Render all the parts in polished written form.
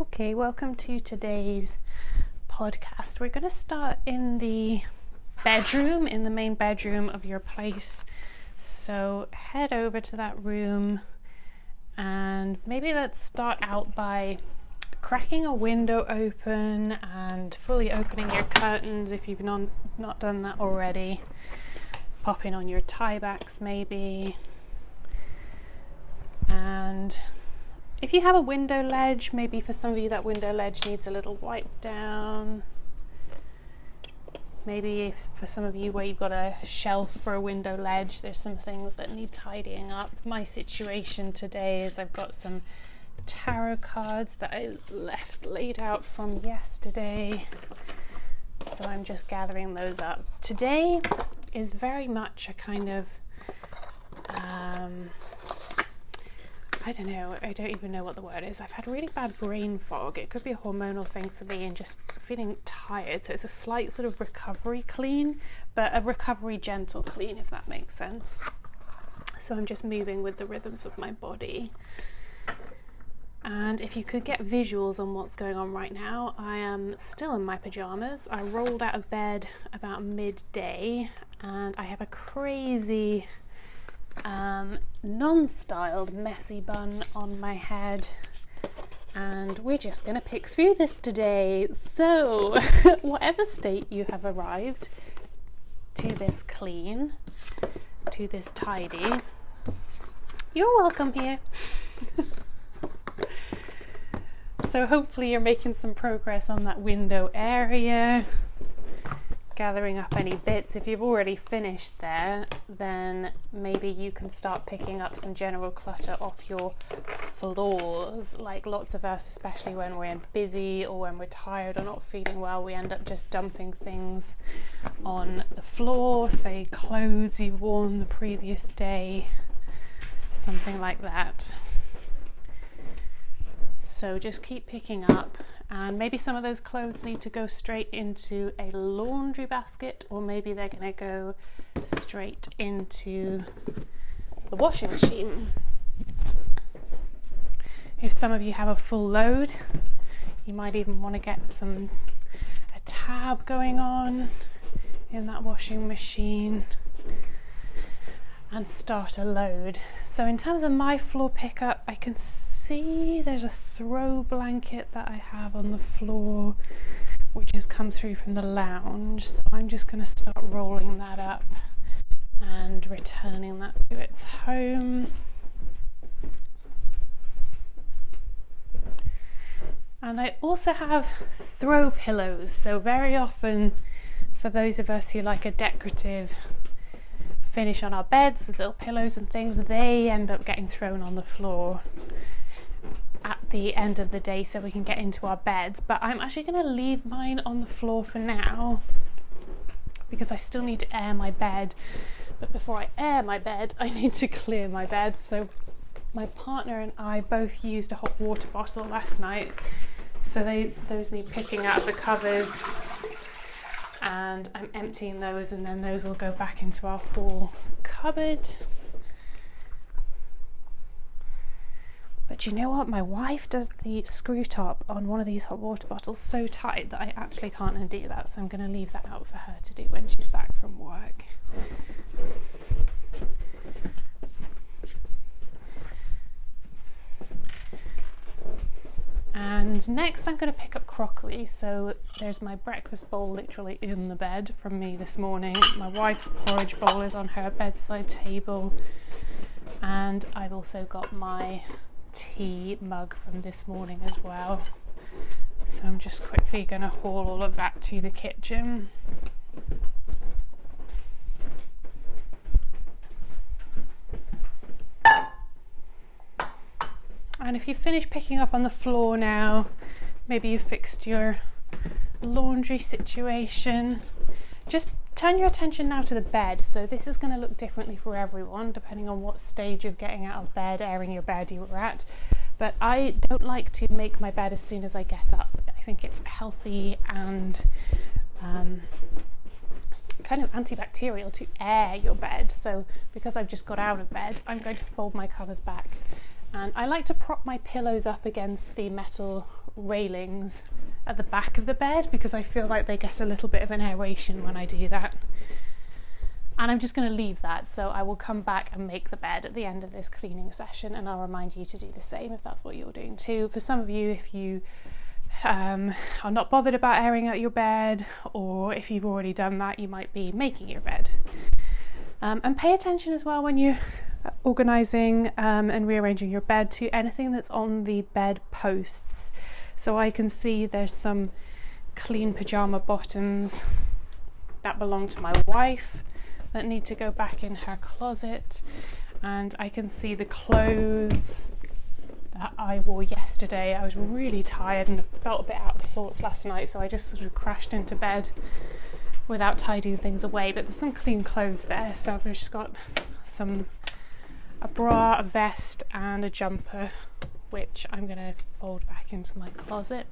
Okay, welcome to today's podcast. We're going to start in the bedroom, in the main bedroom of your place. So head over to that room and maybe let's start out by cracking a window open and fully opening your curtains if you've not done that already. Popping on your tie backs maybe. And if you have a window ledge, maybe for some of you that window ledge needs a little wipe down. Maybe if for some of you where you've got a shelf for a window ledge, there's some things that need tidying up. My situation today is I've got some tarot cards that I left laid out from yesterday. So I'm just gathering those up. Today is very much a kind of I don't even know what the word is. I've had really bad brain fog. It could be a hormonal thing for me and just feeling tired. So it's a slight sort of recovery clean, but a recovery gentle clean, if that makes sense. So I'm just moving with the rhythms of my body. And if you could get visuals on what's going on right now, I am still in my pajamas. I rolled out of bed about midday and I have a crazy non-styled messy bun on my head, and we're just gonna pick through this today. So whatever state you have arrived to this clean, to this tidy, you're welcome here. So hopefully you're making some progress on that window area, gathering up any bits. If you've already finished there, then maybe you can start picking up some general clutter off your floors. Like lots of us, especially when we're busy or when we're tired or not feeling well, we end up just dumping things on the floor, say clothes you've worn the previous day, something like that. So just keep picking up, and maybe some of those clothes need to go straight into a laundry basket, or maybe they're going to go straight into the washing machine. If some of you have a full load, you might even want to get a tab going on in that washing machine and start a load. So in terms of my floor pickup, I can see there's a throw blanket that I have on the floor which has come through from the lounge. So I'm just going to start rolling that up and returning that to its home. And I also have throw pillows. So very often, for those of us who like a decorative finish on our beds with little pillows and things, they end up getting thrown on the floor at the end of the day so we can get into our beds. But I'm actually going to leave mine on the floor for now because I still need to air my bed. But before I air my bed, I need to clear my bed. So my partner and I both used a hot water bottle last night, so those need picking out of the covers, and I'm emptying those, and then those will go back into our hall cupboard. But you know what? My wife does the screw top on one of these hot water bottles so tight that I actually can't undo that, so I'm going to leave that out for her to do when she's back from work. And next I'm going to pick up crockery. So there's my breakfast bowl literally in the bed from me this morning. My wife's porridge bowl is on her bedside table. And I've also got my tea mug from this morning as well. So I'm just quickly going to haul all of that to the kitchen. And if you finish picking up on the floor now, maybe you've fixed your laundry situation, just turn your attention now to the bed. So this is going to look differently for everyone depending on what stage of getting out of bed, airing your bed you were at. But I don't like to make my bed as soon as I get up. I think it's healthy and kind of antibacterial to air your bed. So because I've just got out of bed, I'm going to fold my covers back. And I like to prop my pillows up against the metal railings at the back of the bed because I feel like they get a little bit of an aeration when I do that. And I'm just going to leave that, so I will come back and make the bed at the end of this cleaning session, and I'll remind you to do the same if that's what you're doing too. For some of you, if you are not bothered about airing out your bed, or if you've already done that, you might be making your bed. And pay attention as well when you're organising and rearranging your bed to anything that's on the bed posts. So I can see there's some clean pyjama bottoms that belong to my wife that need to go back in her closet, and I can see the clothes that I wore yesterday. I was really tired and felt a bit out of sorts last night, so I just sort of crashed into bed without tidying things away, but there's some clean clothes there. So I've just got a bra, a vest and a jumper, which I'm going to fold back into my closet.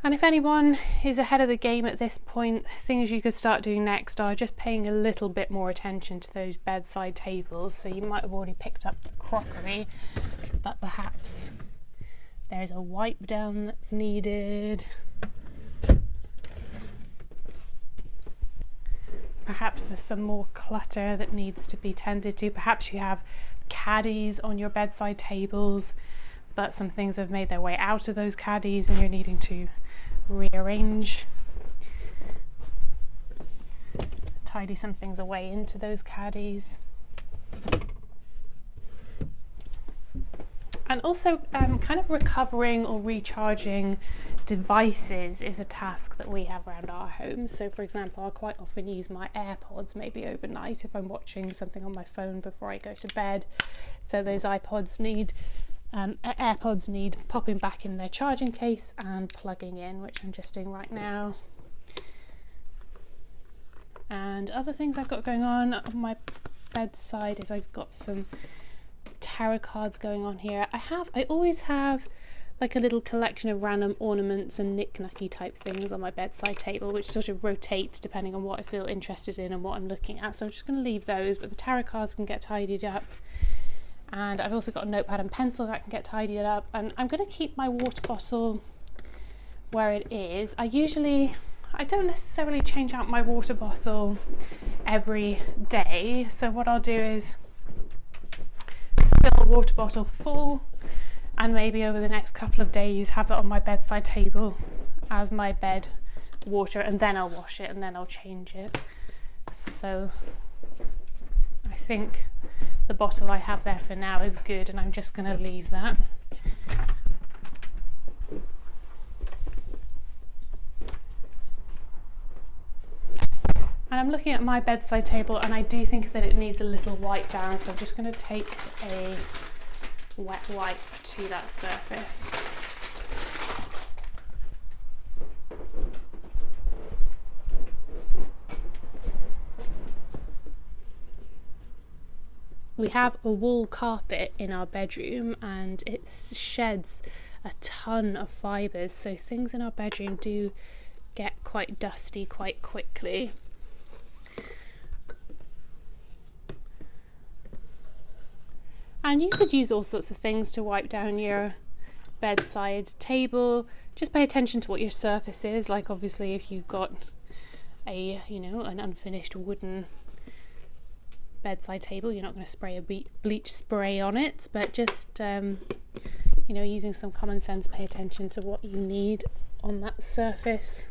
And if anyone is ahead of the game at this point, things you could start doing next are just paying a little bit more attention to those bedside tables. So you might have already picked up the crockery, but perhaps there's a wipe down that's needed. Perhaps there's some more clutter that needs to be tended to. Perhaps you have caddies on your bedside tables, but some things have made their way out of those caddies and you're needing to rearrange, tidy some things away into those caddies. And also kind of recovering or recharging devices is a task that we have around our home. So for example, I quite often use my AirPods maybe overnight if I'm watching something on my phone before I go to bed. So those AirPods need popping back in their charging case and plugging in, which I'm just doing right now. And other things I've got going on my bedside is I've got some tarot cards going on here. I always have like a little collection of random ornaments and knick-knacky type things on my bedside table, which sort of rotate depending on what I feel interested in and what I'm looking at. So I'm just going to leave those, but the tarot cards can get tidied up. And I've also got a notepad and pencil that can get tidied up. And I'm going to keep my water bottle where it is. I don't necessarily change out my water bottle every day. So what I'll do is fill a water bottle full, and maybe over the next couple of days have that on my bedside table as my bed water, and then I'll wash it and then I'll change it. So I think the bottle I have there for now is good, and I'm just going to leave that. And I'm looking at my bedside table and I do think that it needs a little wipe down, so I'm just going to take a wet wipe to that surface. We have a wool carpet in our bedroom and it sheds a ton of fibres, so things in our bedroom do get quite dusty quite quickly. And you could use all sorts of things to wipe down your bedside table. Just pay attention to what your surface is. Like obviously if you've got an unfinished wooden bedside table, you're not going to spray a bleach spray on it, but just using some common sense, pay attention to what you need on that surface.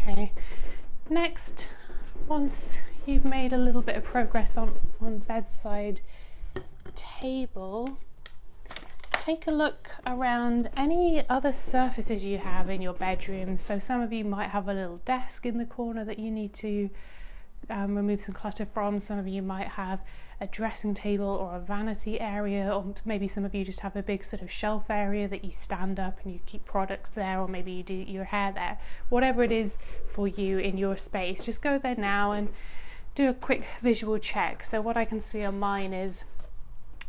Okay, next, once you've made a little bit of progress on bedside table, take a look around any other surfaces you have in your bedroom. So some of you might have a little desk in the corner that you need to remove some clutter from. Some of you might have a dressing table or a vanity area, or maybe some of you just have a big sort of shelf area that you stand up and you keep products there, or maybe you do your hair there. Whatever it is for you in your space, just go there now and do a quick visual check. So what I can see on mine is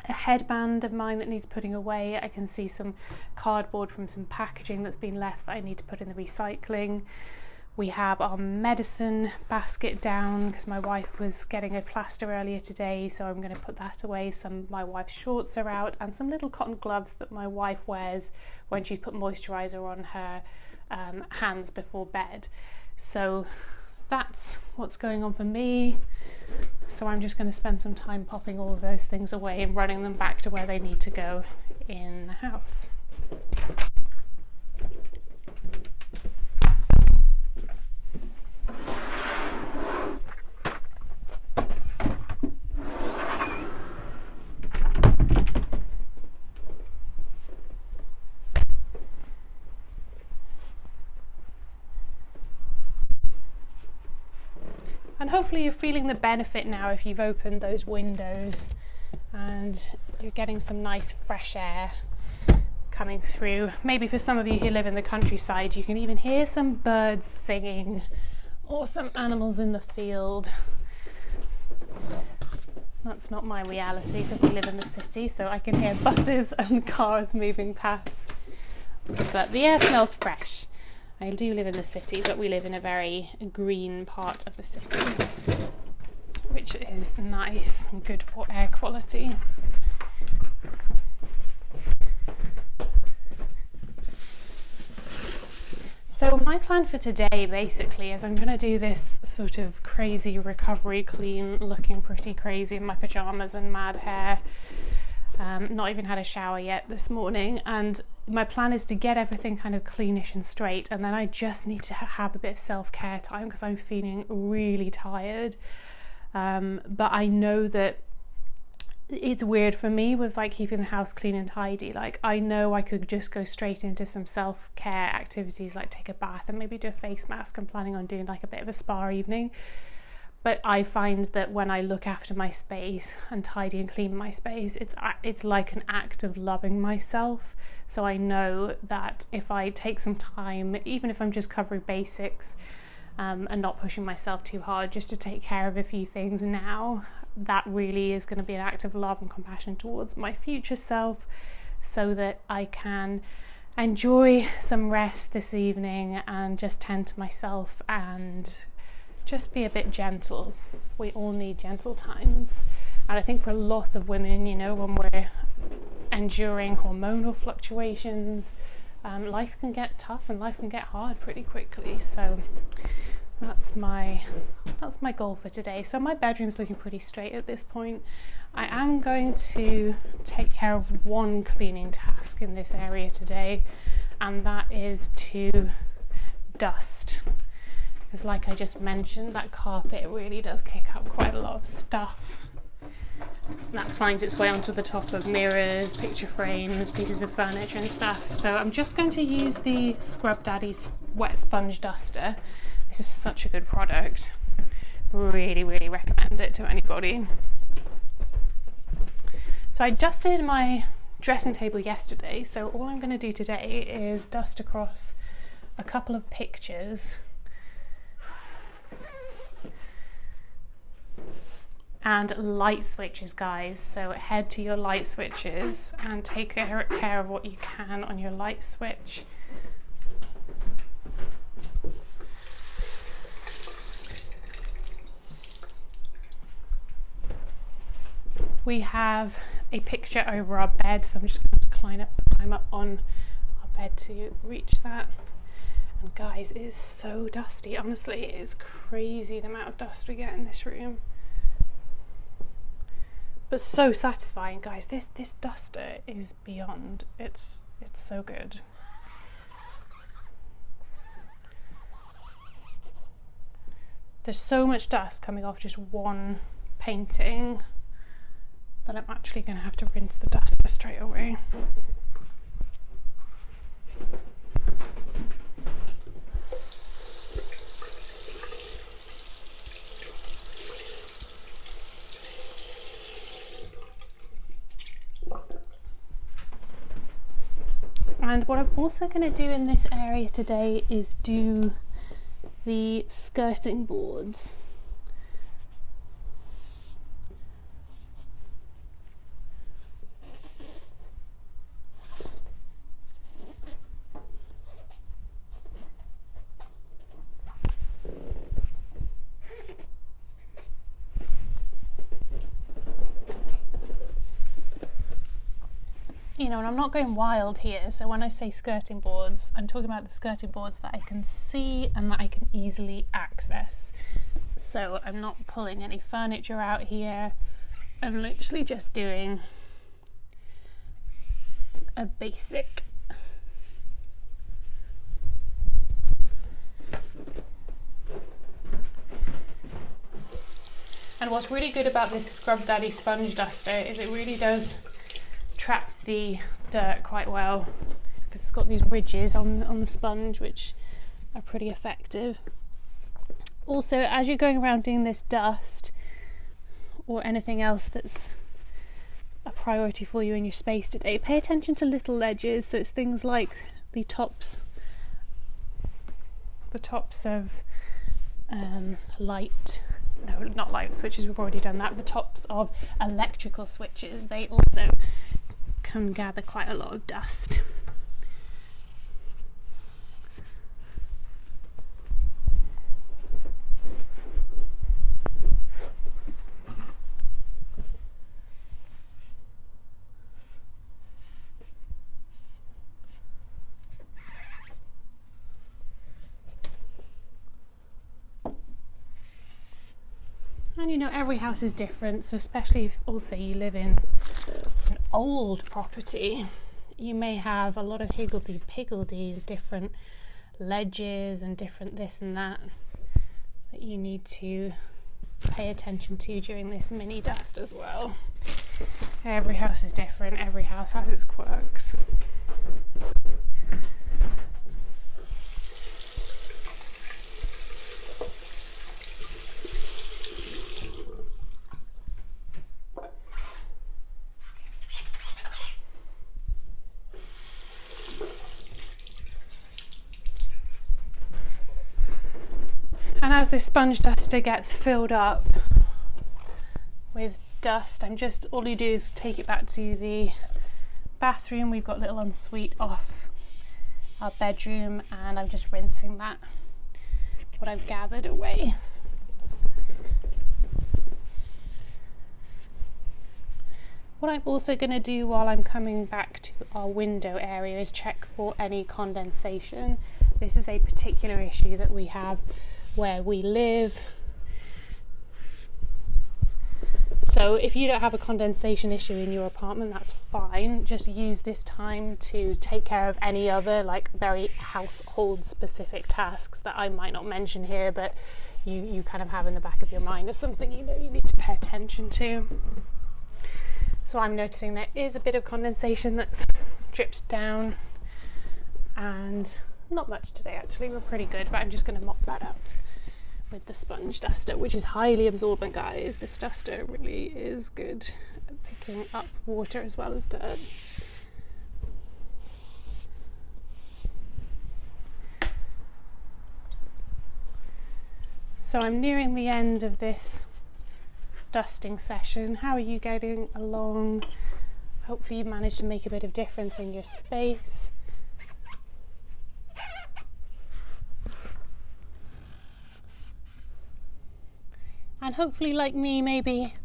a headband of mine that needs putting away. I can see some cardboard from some packaging that's been left that I need to put in the recycling. We have our medicine basket down because my wife was getting a plaster earlier today, so I'm going to put that away. Some of my wife's shorts are out, and some little cotton gloves that my wife wears when she's put moisturiser on her hands before bed. So that's what's going on for me. So I'm just going to spend some time popping all of those things away and running them back to where they need to go in the house. And hopefully you're feeling the benefit now if you've opened those windows and you're getting some nice fresh air coming through. Maybe for some of you who live in the countryside, you can even hear some birds singing or some animals in the field. That's not my reality because we live in the city, so I can hear buses and cars moving past. But the air smells fresh. I do live in the city, but we live in a very green part of the city, which is nice and good for air quality. So my plan for today basically is I'm going to do this sort of crazy recovery clean, looking pretty crazy in my pyjamas and mad hair. Not even had a shower yet this morning, and my plan is to get everything kind of cleanish and straight, and then I just need to have a bit of self-care time because I'm feeling really tired. But I know that it's weird for me with like keeping the house clean and tidy. Like I know I could just go straight into some self-care activities like take a bath and maybe do a face mask. I'm planning on doing like a bit of a spa evening. But I find that when I look after my space and tidy and clean my space, it's like an act of loving myself. So I know that if I take some time, even if I'm just covering basics and not pushing myself too hard, just to take care of a few things now, that really is going to be an act of love and compassion towards my future self, so that I can enjoy some rest this evening and just tend to myself and just be a bit gentle. We all need gentle times, and I think for a lot of women, you know, when we're enduring hormonal fluctuations, life can get tough and life can get hard pretty quickly. So that's my goal for today. So my bedroom's looking pretty straight at this point. I am going to take care of one cleaning task in this area today, and that is to dust. Because like I just mentioned, that carpet really does kick up quite a lot of stuff. That finds its way onto the top of mirrors, picture frames, pieces of furniture and stuff. So I'm just going to use the Scrub Daddy's wet sponge duster. This is such a good product. Really, really recommend it to anybody. So I dusted my dressing table yesterday, so all I'm going to do today is dust across a couple of pictures and light switches, guys. So head to your light switches and take care of what you can on your light switch. We have a picture over our bed, so I'm just going to climb up on our bed to reach that. And guys, it is so dusty. Honestly, it is crazy the amount of dust we get in this room. But so satisfying, guys. This duster is beyond. It's so good. There's so much dust coming off just one painting that I'm actually going to have to rinse the duster straight away. And what I'm also going to do in this area today is do the skirting boards. you know, and I'm not going wild here, so when I say skirting boards, I'm talking about the skirting boards that I can see and that I can easily access. So I'm not pulling any furniture out here. I'm literally just doing a basic and what's really good about this Scrub Daddy sponge duster is it really does trap the dirt quite well, because it's got these ridges on the sponge which are pretty effective. Also, as you're going around doing this dust or anything else that's a priority for you in your space today, pay attention to little ledges. So it's things like the tops of not light switches, we've already done that. The tops of electrical switches, they also can gather quite a lot of dust. And you know, every house is different, so especially if also you live in an old property, you may have a lot of higgledy-piggledy, different ledges and different this and that you need to pay attention to during this mini dust as well. Every house is different, every house has its quirks. And as this sponge duster gets filled up with dust, all you do is take it back to the bathroom. We've got a little ensuite off our bedroom, and I'm just rinsing that, what I've gathered, away. What I'm also going to do while I'm coming back to our window area is check for any condensation. This is a particular issue that we have where we live. So if you don't have a condensation issue in your apartment, that's fine. Just use this time to take care of any other like very household specific tasks that I might not mention here, but you kind of have in the back of your mind as something you know you need to pay attention to. So I'm noticing there is a bit of condensation that's dripped down, and not much today actually, we're pretty good, but I'm just going to mop that up with the sponge duster, which is highly absorbent, guys. This duster really is good at picking up water as well as dirt. So I'm nearing the end of this dusting session. How are you getting along? Hopefully you managed to make a bit of difference in your space. And hopefully, like me, maybe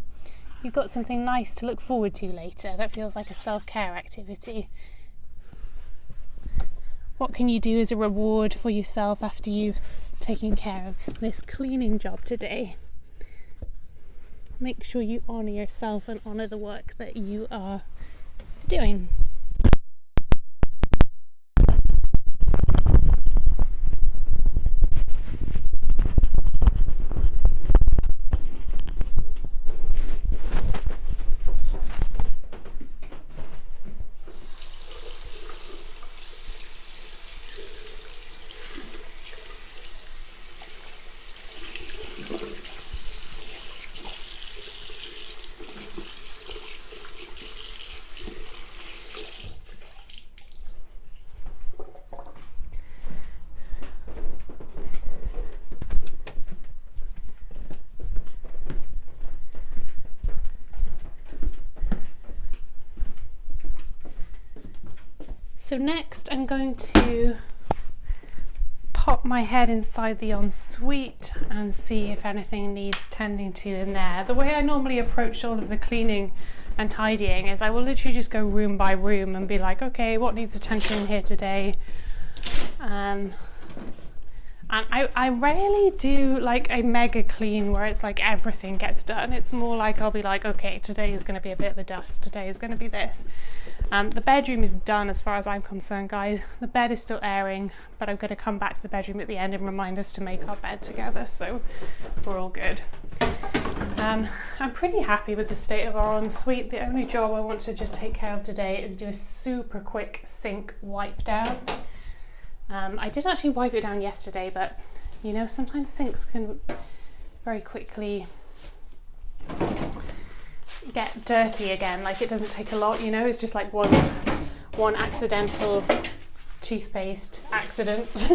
you've got something nice to look forward to later that feels like a self-care activity. What can you do as a reward for yourself after you've taken care of this cleaning job today? Make sure you honour yourself and honour the work that you are doing. So next I'm going to pop my head inside the ensuite and see if anything needs tending to in there. The way I normally approach all of the cleaning and tidying is I will literally just go room by room and be like, okay, what needs attention here today? And I rarely do like a mega clean where it's like everything gets done. It's more like I'll be like, okay, today is going to be a bit of a dust. Today is going to be this. The bedroom is done as far as I'm concerned, guys. The bed is still airing, but I'm going to come back to the bedroom at the end and remind us to make our bed together, so we're all good. I'm pretty happy with the state of our ensuite. The only job I want to just take care of today is do a super quick sink wipe down. I did actually wipe it down yesterday, but you know, sometimes sinks can very quickly get dirty again. Like, it doesn't take a lot, you know, it's just like one accidental toothpaste accident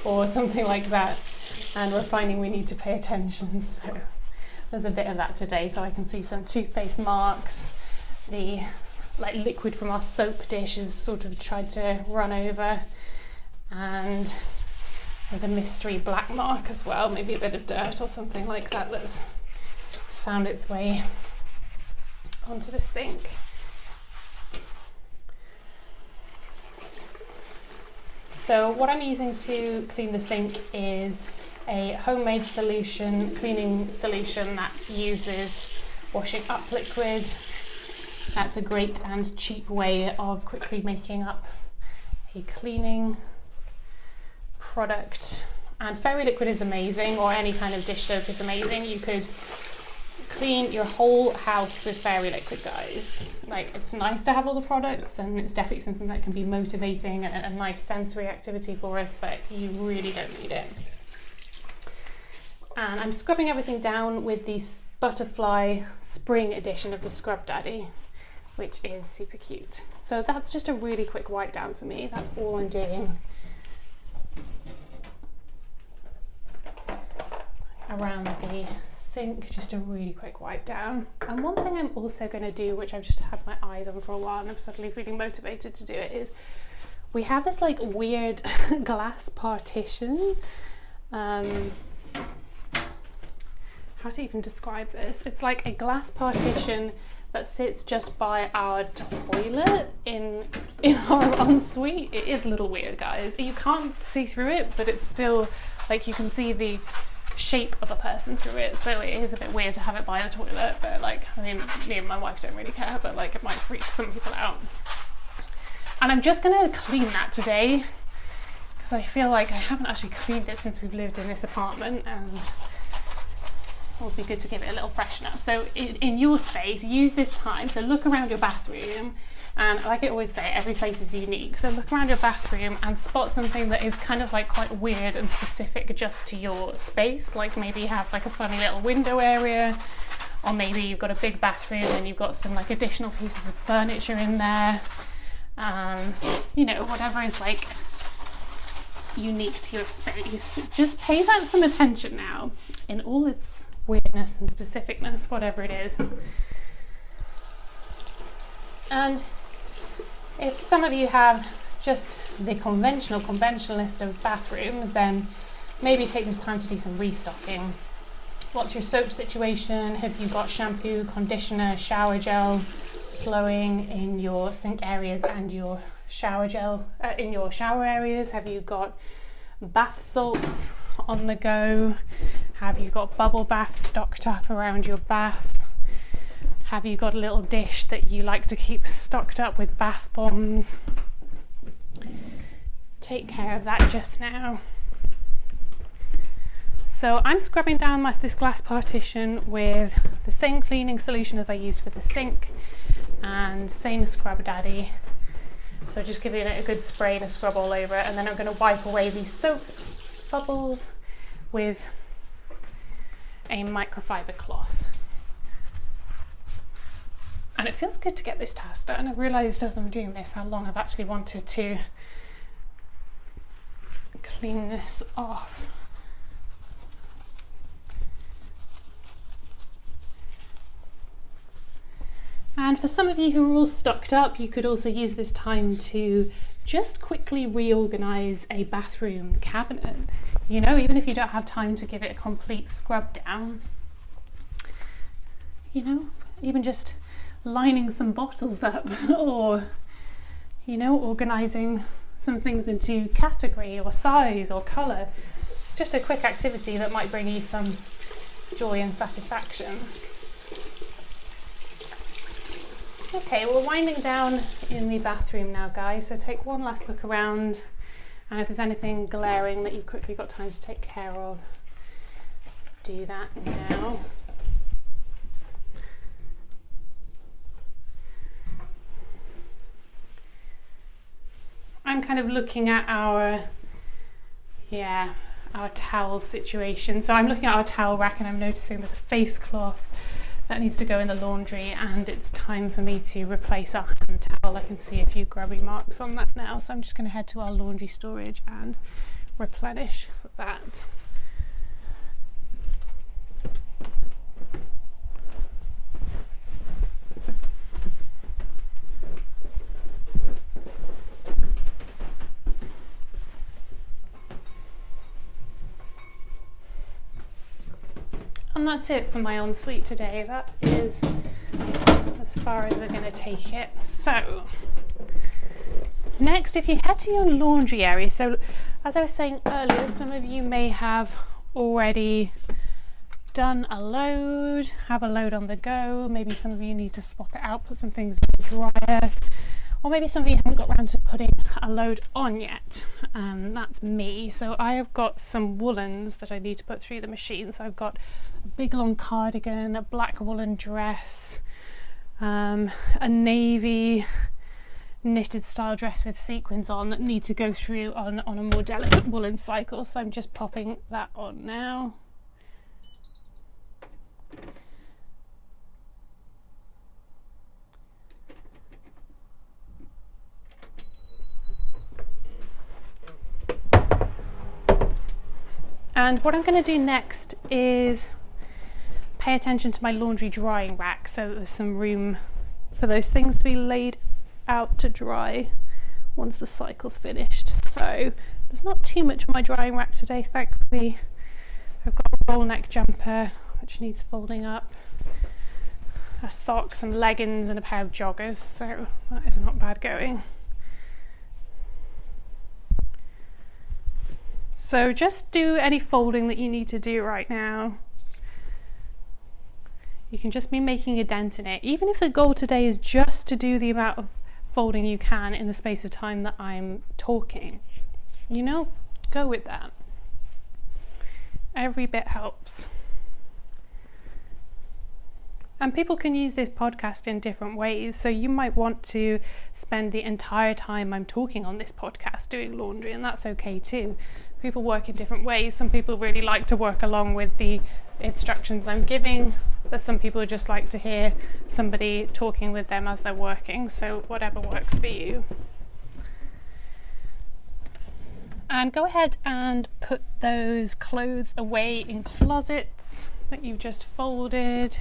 or something like that, and we're finding we need to pay attention. So there's a bit of that today. So I can see some toothpaste marks, the like liquid from our soap dish is sort of tried to run over, and there's a mystery black mark as well, maybe a bit of dirt or something like that that's found its way onto the sink. So what I'm using to clean the sink is a homemade solution, cleaning solution that uses washing up liquid. That's a great and cheap way of quickly making up a cleaning product. And fairy liquid is amazing, or any kind of dish soap is amazing. You could clean your whole house with fairy liquid, guys. Like, it's nice to have all the products, and it's definitely something that can be motivating and a nice sensory activity for us, but you really don't need it. And I'm scrubbing everything down with the butterfly spring edition of the Scrub Daddy, which is super cute. So that's just a really quick wipe down for me. That's all I'm doing around the sink, just a really quick wipe down. And one thing I'm also going to do, which I've just had my eyes on for a while and I'm suddenly feeling motivated to do it, is we have this like weird glass partition. How to even describe this? It's like a glass partition that sits just by our toilet in our ensuite. It is a little weird, guys. You can't see through it, but it's still like you can see the shape of a person through it, so it is a bit weird to have it by the toilet, but like, I mean, me and my wife don't really care, but like, it might freak some people out. And I'm just gonna clean that today because I feel like I haven't actually cleaned it since we've lived in this apartment, and it would be good to give it a little freshen up. So in your space, use this time, so look around your bathroom, and like I always say, every place is unique, so look around your bathroom and spot something that is kind of like quite weird and specific just to your space. Like maybe you have like a funny little window area, or maybe you've got a big bathroom and you've got some like additional pieces of furniture in there. You know, whatever is like unique to your space, just pay that some attention now in all its weirdness and specificness, whatever it is. And if some of you have just the conventional list of bathrooms, then maybe take this time to do some restocking. What's your soap situation? Have you got shampoo, conditioner, shower gel flowing in your sink areas and your shower gel in your shower areas? Have you got bath salts on the go? Have you got bubble bath stocked up around your bath? Have you got a little dish that you like to keep stocked up with bath bombs? Take care of that just now. So I'm scrubbing down this glass partition with the same cleaning solution as I used for the sink, and same Scrub Daddy. So just giving it a good spray and a scrub all over it, and then I'm going to wipe away these soap bubbles with a microfiber cloth. And it feels good to get this task done. I've realised as I'm doing this how long I've actually wanted to clean this off. And for some of you who are all stocked up, you could also use this time to just quickly reorganise a bathroom cabinet. You know, even if you don't have time to give it a complete scrub down, you know, even just lining some bottles up or, you know, organising some things into category or size or colour. Just a quick activity that might bring you some joy and satisfaction. Okay, we're winding down in the bathroom now, guys, so take one last look around, and if there's anything glaring that you've quickly got time to take care of, do that now. I'm kind of looking at our towel situation. So I'm looking at our towel rack and I'm noticing there's a face cloth that needs to go in the laundry, and it's time for me to replace our hand towel. I can see a few grubby marks on that now, so I'm just going to head to our laundry storage and replenish that. And that's it for my ensuite today. That is as far as we're going to take it. So next, if you head to your laundry area, so as I was saying earlier, some of you may have already done a load, have a load on the go. Maybe some of you need to swap it out, put some things in the dryer, or maybe some of you haven't got around to putting a load on yet. That's me. So I have got some woolens that I need to put through the machine. So I've got a big long cardigan, a black woolen dress, a navy knitted style dress with sequins on that need to go through on a more delicate woolen cycle. So I'm just popping that on now. And what I'm going to do next is pay attention to my laundry drying rack so that there's some room for those things to be laid out to dry once the cycle's finished. So there's not too much on my drying rack today, thankfully. I've got a roll neck jumper which needs folding up, a sock, some leggings and a pair of joggers, so that is not bad going. So just do any folding that you need to do right now. You can just be making a dent in it. Even if the goal today is just to do the amount of folding you can in the space of time that I'm talking, you know, go with that. Every bit helps. And people can use this podcast in different ways. So you might want to spend the entire time I'm talking on this podcast doing laundry, and that's okay too. People work in different ways. Some people really like to work along with the instructions I'm giving, but some people just like to hear somebody talking with them as they're working. So whatever works for you. And go ahead and put those clothes away in closets that you've just folded.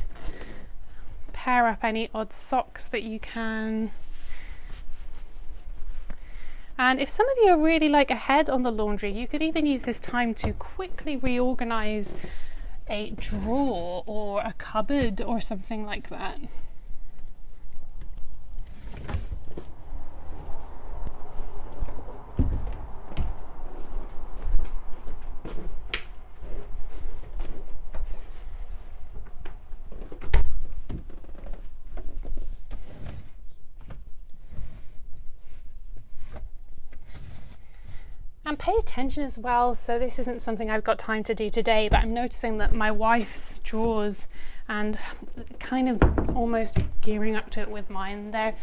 Pair up any odd socks that you can. And if some of you are really like ahead on the laundry, you could even use this time to quickly reorganize a drawer or a cupboard or something like that. And pay attention as well. So this isn't something I've got time to do today, but I'm noticing that my wife's drawers, and kind of almost gearing up to it with mine, they're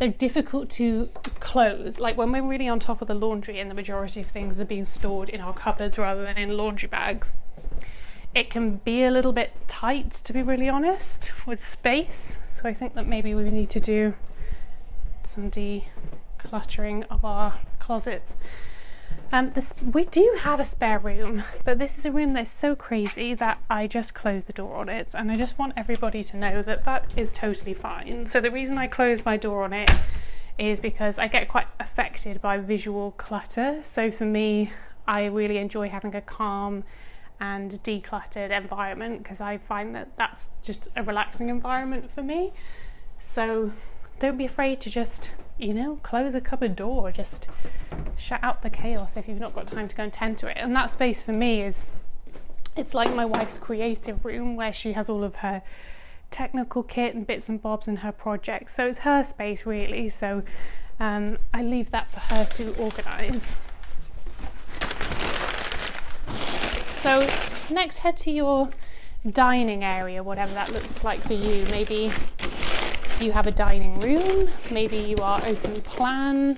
difficult to close. Like when we're really on top of the laundry and the majority of things are being stored in our cupboards rather than in laundry bags, it can be a little bit tight, to be really honest, with space. So I think that maybe we need to do some decluttering of our closets. We do have a spare room, but this is a room that's so crazy that I just closed the door on it, and I just want everybody to know that that is totally fine. So the reason I close my door on it is because I get quite affected by visual clutter. So for me, I really enjoy having a calm and decluttered environment because I find that that's just a relaxing environment for me. So don't be afraid to just, close a cupboard door, just shut out the chaos if you've not got time to go and tend to it. And that space for me it's like my wife's creative room, where she has all of her technical kit and bits and bobs and her projects. So it's her space really. So I leave that for her to organise. So next, head to your dining area, whatever that looks like for you. Maybe you have a dining room, maybe you are open plan,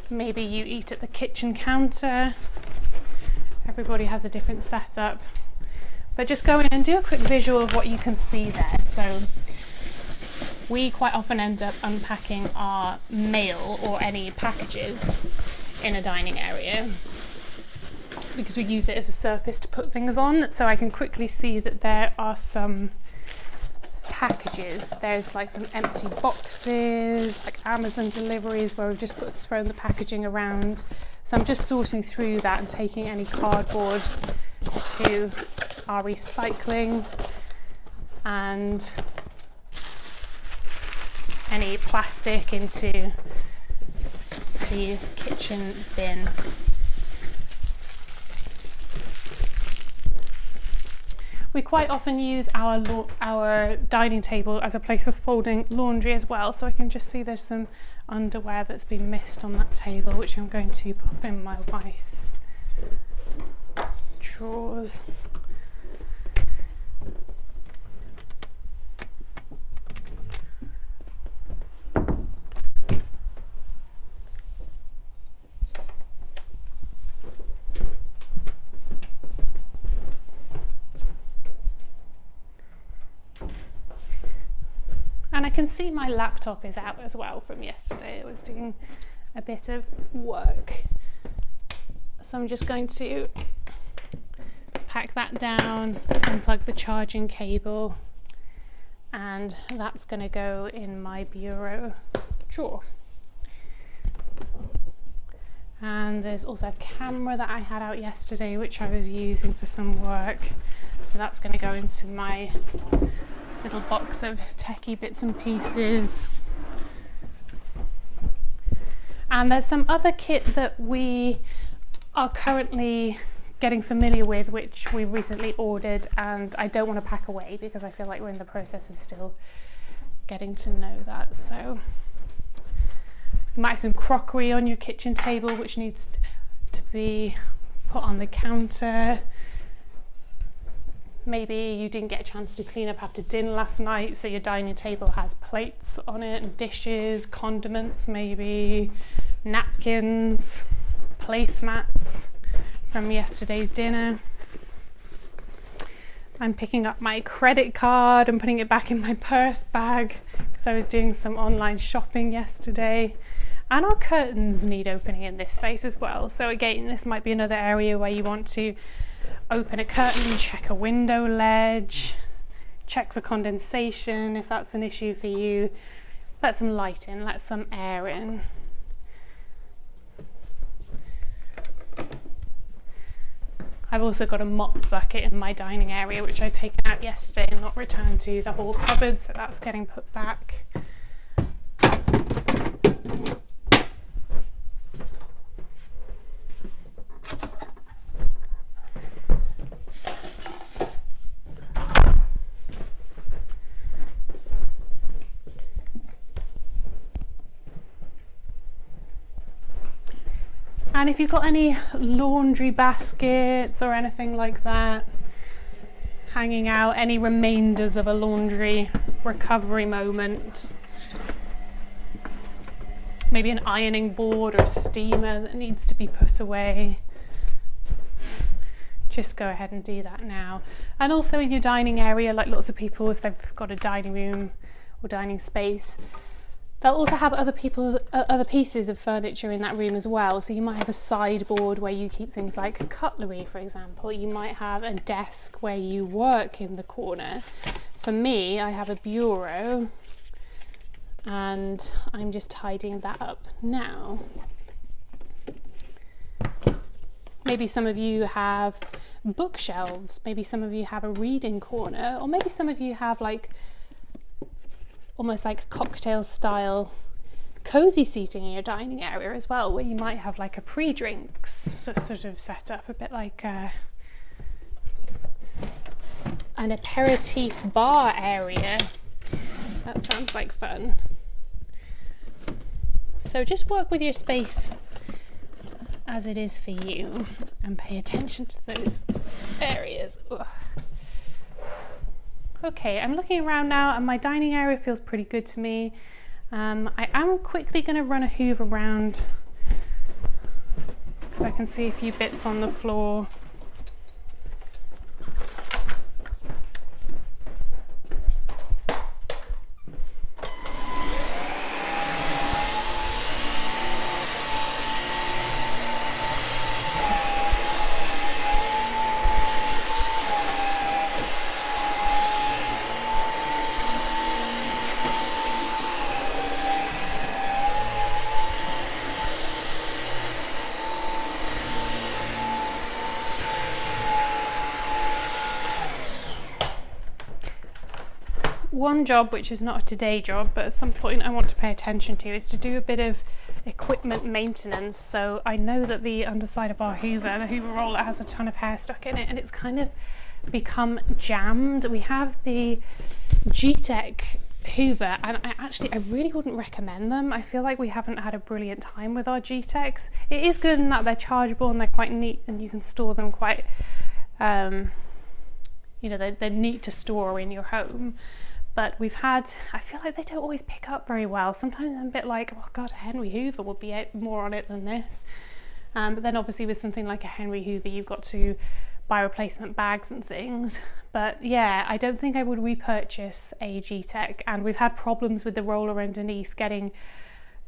maybe you eat at the kitchen counter. Everybody has a different setup, but just go in and do a quick visual of what you can see there. So we quite often end up unpacking our mail or any packages in a dining area because we use it as a surface to put things on. So I can quickly see that there are some packages. There's like some empty boxes, like Amazon deliveries where we've just thrown the packaging around. So I'm just sorting through that and taking any cardboard to our recycling and any plastic into the kitchen bin. We quite often use our dining table as a place for folding laundry as well, so I can just see there's some underwear that's been missed on that table, which I'm going to pop in my wife's drawers. And I can see my laptop is out as well from yesterday. I was doing a bit of work. So I'm just going to pack that down, unplug the charging cable, and that's going to go in my bureau drawer. And there's also a camera that I had out yesterday, which I was using for some work. So that's going to go into my little box of techie bits and pieces. And there's some other kit that we are currently getting familiar with, which we've recently ordered, and I don't want to pack away because I feel like we're in the process of still getting to know that. So you might have some crockery on your kitchen table which needs to be put on the counter. Maybe you didn't get a chance to clean up after dinner last night, so your dining table has plates on it and dishes, condiments maybe, napkins, placemats from yesterday's dinner. I'm picking up my credit card and putting it back in my purse bag because I was doing some online shopping yesterday. And our curtains need opening in this space as well. So again, this might be another area where you want to open a curtain, check a window ledge, check for condensation if that's an issue for you. Let some light in, let some air in. I've also got a mop bucket in my dining area which I'd taken out yesterday and not returned to the whole cupboard, so that's getting put back. And if you've got any laundry baskets or anything like that hanging out, any remainders of a laundry recovery moment, maybe an ironing board or a steamer that needs to be put away, just go ahead and do that now. And also in your dining area, like lots of people, if they've got a dining room or dining space, they'll also have other pieces of furniture in that room as well. So you might have a sideboard where you keep things like cutlery, for example. You might have a desk where you work in the corner. For me, I have a bureau and I'm just tidying that up now. Maybe some of you have bookshelves. Maybe some of you have a reading corner, or maybe some of you have like almost like cocktail style cozy seating in your dining area as well, where you might have like a pre-drinks sort of setup, a bit like an aperitif bar area. That sounds like fun. So just work with your space as it is for you and pay attention to those areas. Ugh. Okay, I'm looking around now and my dining area feels pretty good to me. I am quickly going to run a hoover around because I can see a few bits on the floor. One job, which is not a today job, but at some point I want to pay attention to, is to do a bit of equipment maintenance. So I know that the underside of our hoover, the hoover roller, has a ton of hair stuck in it and it's kind of become jammed. We have the G-Tech hoover and I really wouldn't recommend them. I feel like we haven't had a brilliant time with our G-Techs. It is good in that they're chargeable and they're quite neat and you can store them quite, they're neat to store in your home. But I feel like they don't always pick up very well. Sometimes I'm a bit like, oh God, a Henry Hoover would be more on it than this. But then obviously with something like a Henry Hoover, you've got to buy replacement bags and things. But yeah, I don't think I would repurchase a G-Tech. And we've had problems with the roller underneath getting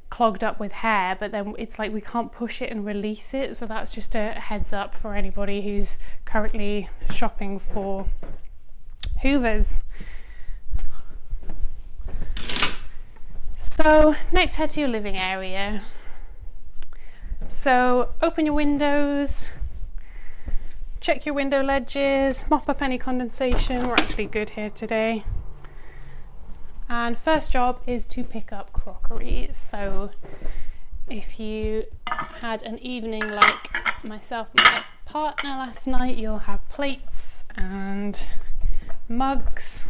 clogged up with hair, but then it's like we can't push it and release it. So that's just a heads up for anybody who's currently shopping for Hoovers. So next, head to your living area. So open your windows, check your window ledges, mop up any condensation. We're actually good here today. And first job is to pick up crockery. So if you had an evening like myself and my partner last night, you'll have plates and mugs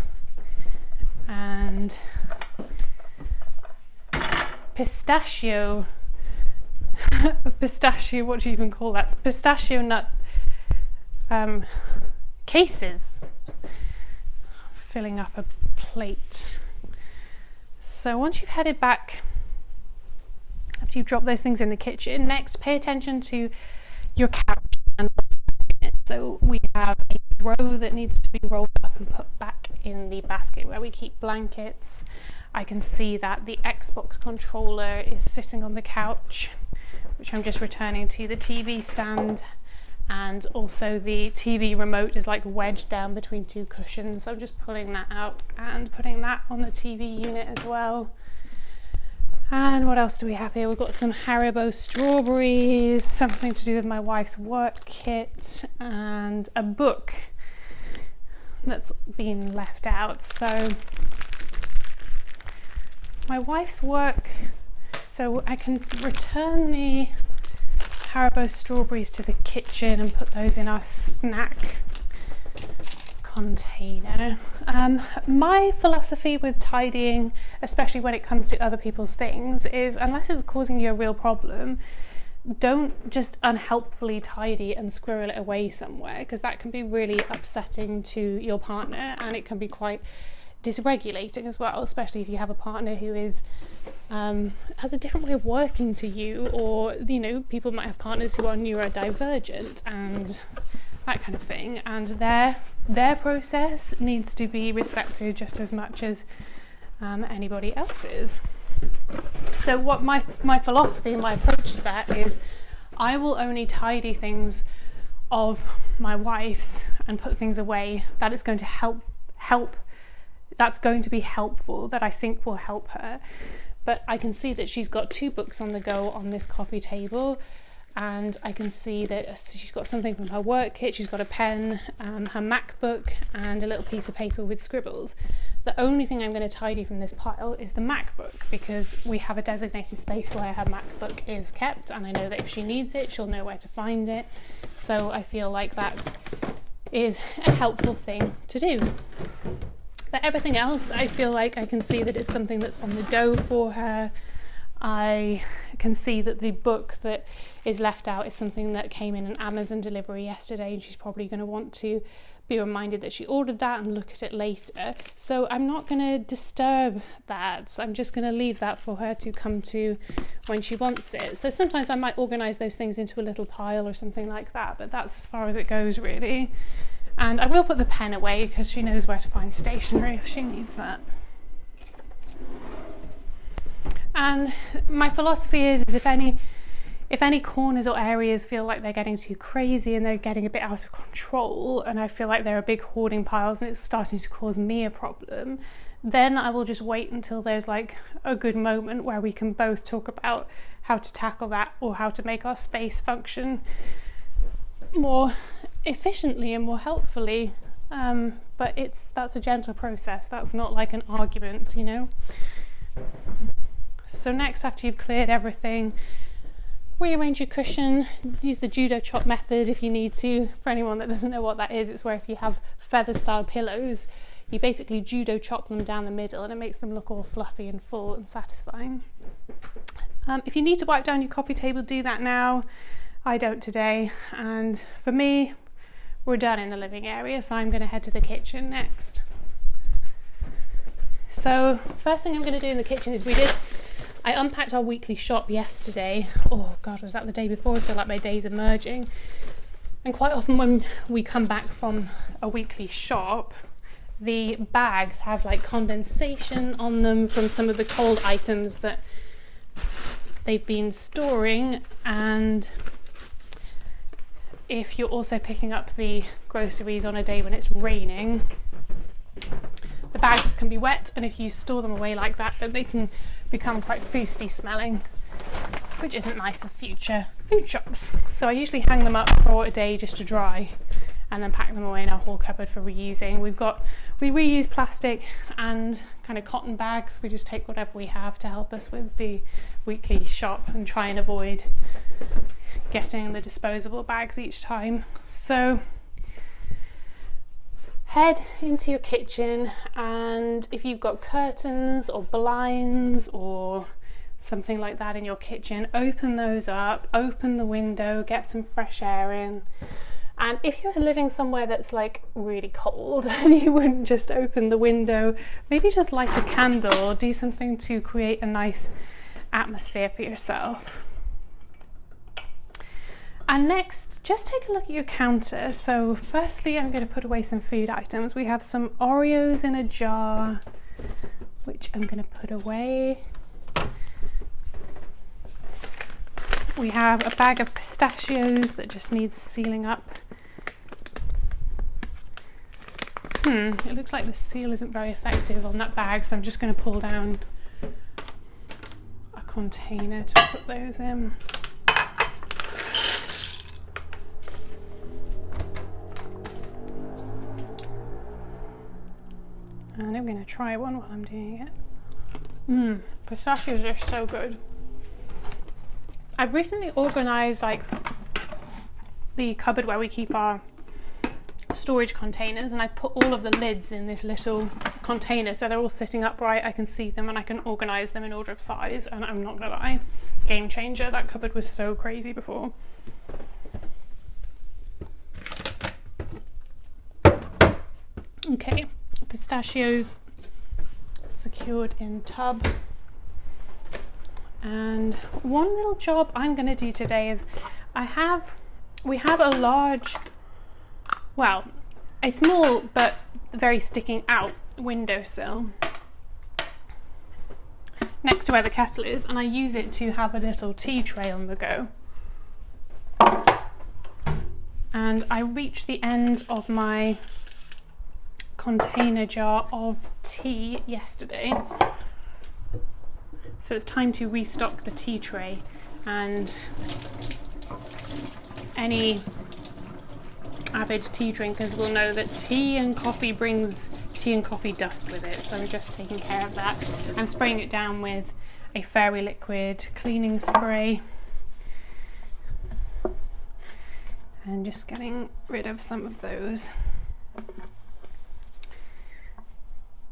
and pistachio, what do you even call that? Pistachio nut cases. Filling up a plate. So once you've headed back, after you've dropped those things in the kitchen, next pay attention to your couch and what's in it. So we have a throw that needs to be rolled up and put back in the basket where we keep blankets. I can see that the Xbox controller is sitting on the couch, which I'm just returning to the TV stand, and also the TV remote is like wedged down between two cushions, so I'm just pulling that out and putting that on the TV unit as well. And what else do we have here? We've got some Haribo strawberries, something to do with my wife's work kit, and a book that's been left out. So my wife's work, so I can return the Haribo strawberries to the kitchen and put those in our snack container. My philosophy with tidying, especially when it comes to other people's things, is unless it's causing you a real problem, don't just unhelpfully tidy and squirrel it away somewhere, because that can be really upsetting to your partner and it can be quite dysregulating as well, especially if you have a partner who is has a different way of working to you, or people might have partners who are neurodivergent and that kind of thing, and their process needs to be respected just as much as anybody else's. So what my philosophy and my approach to that is, I will only tidy things of my wife's and put things away that is going to help that's going to be helpful, that I think will help her. But I can see that she's got 2 books on the go on this coffee table. and I can see that she's got something from her work kit. She's got a pen, her MacBook, and a little piece of paper with scribbles. The only thing I'm going to tidy from this pile is the MacBook, because we have a designated space where her MacBook is kept, and I know that if she needs it, she'll know where to find it. So I feel like that is a helpful thing to do. But everything else, I feel like I can see that it's something that's on the go for her. I can see that the book that is left out is something that came in an Amazon delivery yesterday, and she's probably going to want to be reminded that she ordered that and look at it later. So I'm not going to disturb that. So I'm just going to leave that for her to come to when she wants it. So sometimes I might organise those things into a little pile or something like that, but that's as far as it goes really. And I will put the pen away because she knows where to find stationery if she needs that. And my philosophy is if any corners or areas feel like they're getting too crazy and they're getting a bit out of control, and I feel like there are big hoarding piles and it's starting to cause me a problem, then I will just wait until there's like a good moment where we can both talk about how to tackle that or how to make our space function more efficiently and more helpfully. But that's a gentle process. That's not like an argument, you know. So next, after you've cleared everything, rearrange your cushion. Use the judo chop method if you need to. For anyone that doesn't know what that is, it's where if you have feather style pillows, you basically judo chop them down the middle and it makes them look all fluffy and full and satisfying. If you need to wipe down your coffee table, do that now. I don't today. And for me, we're done in the living area, so I'm going to head to the kitchen next. So first thing I'm going to do in the kitchen is I unpacked our weekly shop yesterday. Oh God, was that the day before? I feel like my days are merging. And quite often when we come back from a weekly shop, the bags have like condensation on them from some of the cold items that they've been storing. And if you're also picking up the groceries on a day when it's raining, the bags can be wet, and if you store them away like that, then they can become quite foosty smelling, which isn't nice for future food shops. So I usually hang them up for a day just to dry and then pack them away in our hall cupboard for reusing. We reuse plastic and kind of cotton bags. We just take whatever we have to help us with the weekly shop and try and avoid getting the disposable bags each time. So head into your kitchen, and if you've got curtains or blinds or something like that in your kitchen, open those up, open the window, get some fresh air in. And if you're living somewhere that's like really cold and you wouldn't just open the window, maybe just light a candle or do something to create a nice atmosphere for yourself. And next, just take a look at your counter. So firstly, I'm going to put away some food items. We have some Oreos in a jar, which I'm going to put away. We have a bag of pistachios that just needs sealing up. It looks like the seal isn't very effective on that bag, so I'm just going to pull down a container to put those in. And I'm going to try one while I'm doing it. Pistachios are so good. I've recently organised like the cupboard where we keep our storage containers, and I put all of the lids in this little container so they're all sitting upright. I can see them and I can organise them in order of size, and I'm not going to lie, game changer. That cupboard was so crazy before. Okay. Pistachios secured in tub. And one little job I'm going to do today is we have a large, well, a small but very sticking out windowsill next to where the kettle is, and I use it to have a little tea tray on the go. And I reached the end of my container jar of tea yesterday, so it's time to restock the tea tray. And any avid tea drinkers will know that tea and coffee brings tea and coffee dust with it, so I'm just taking care of that. I'm spraying it down with a Fairy Liquid cleaning spray and just getting rid of some of those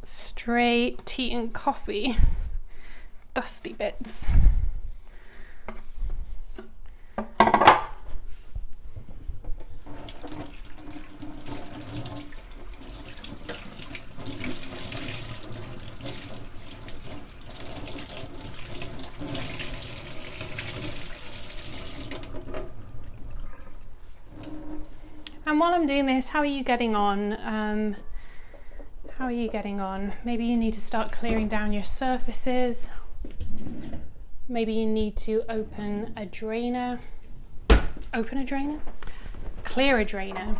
stray tea and coffee dusty bits. And while I'm doing this, how are you getting on? How are you getting on? Maybe you need to start clearing down your surfaces. Maybe you need to open a drainer. Open a drainer? Clear a drainer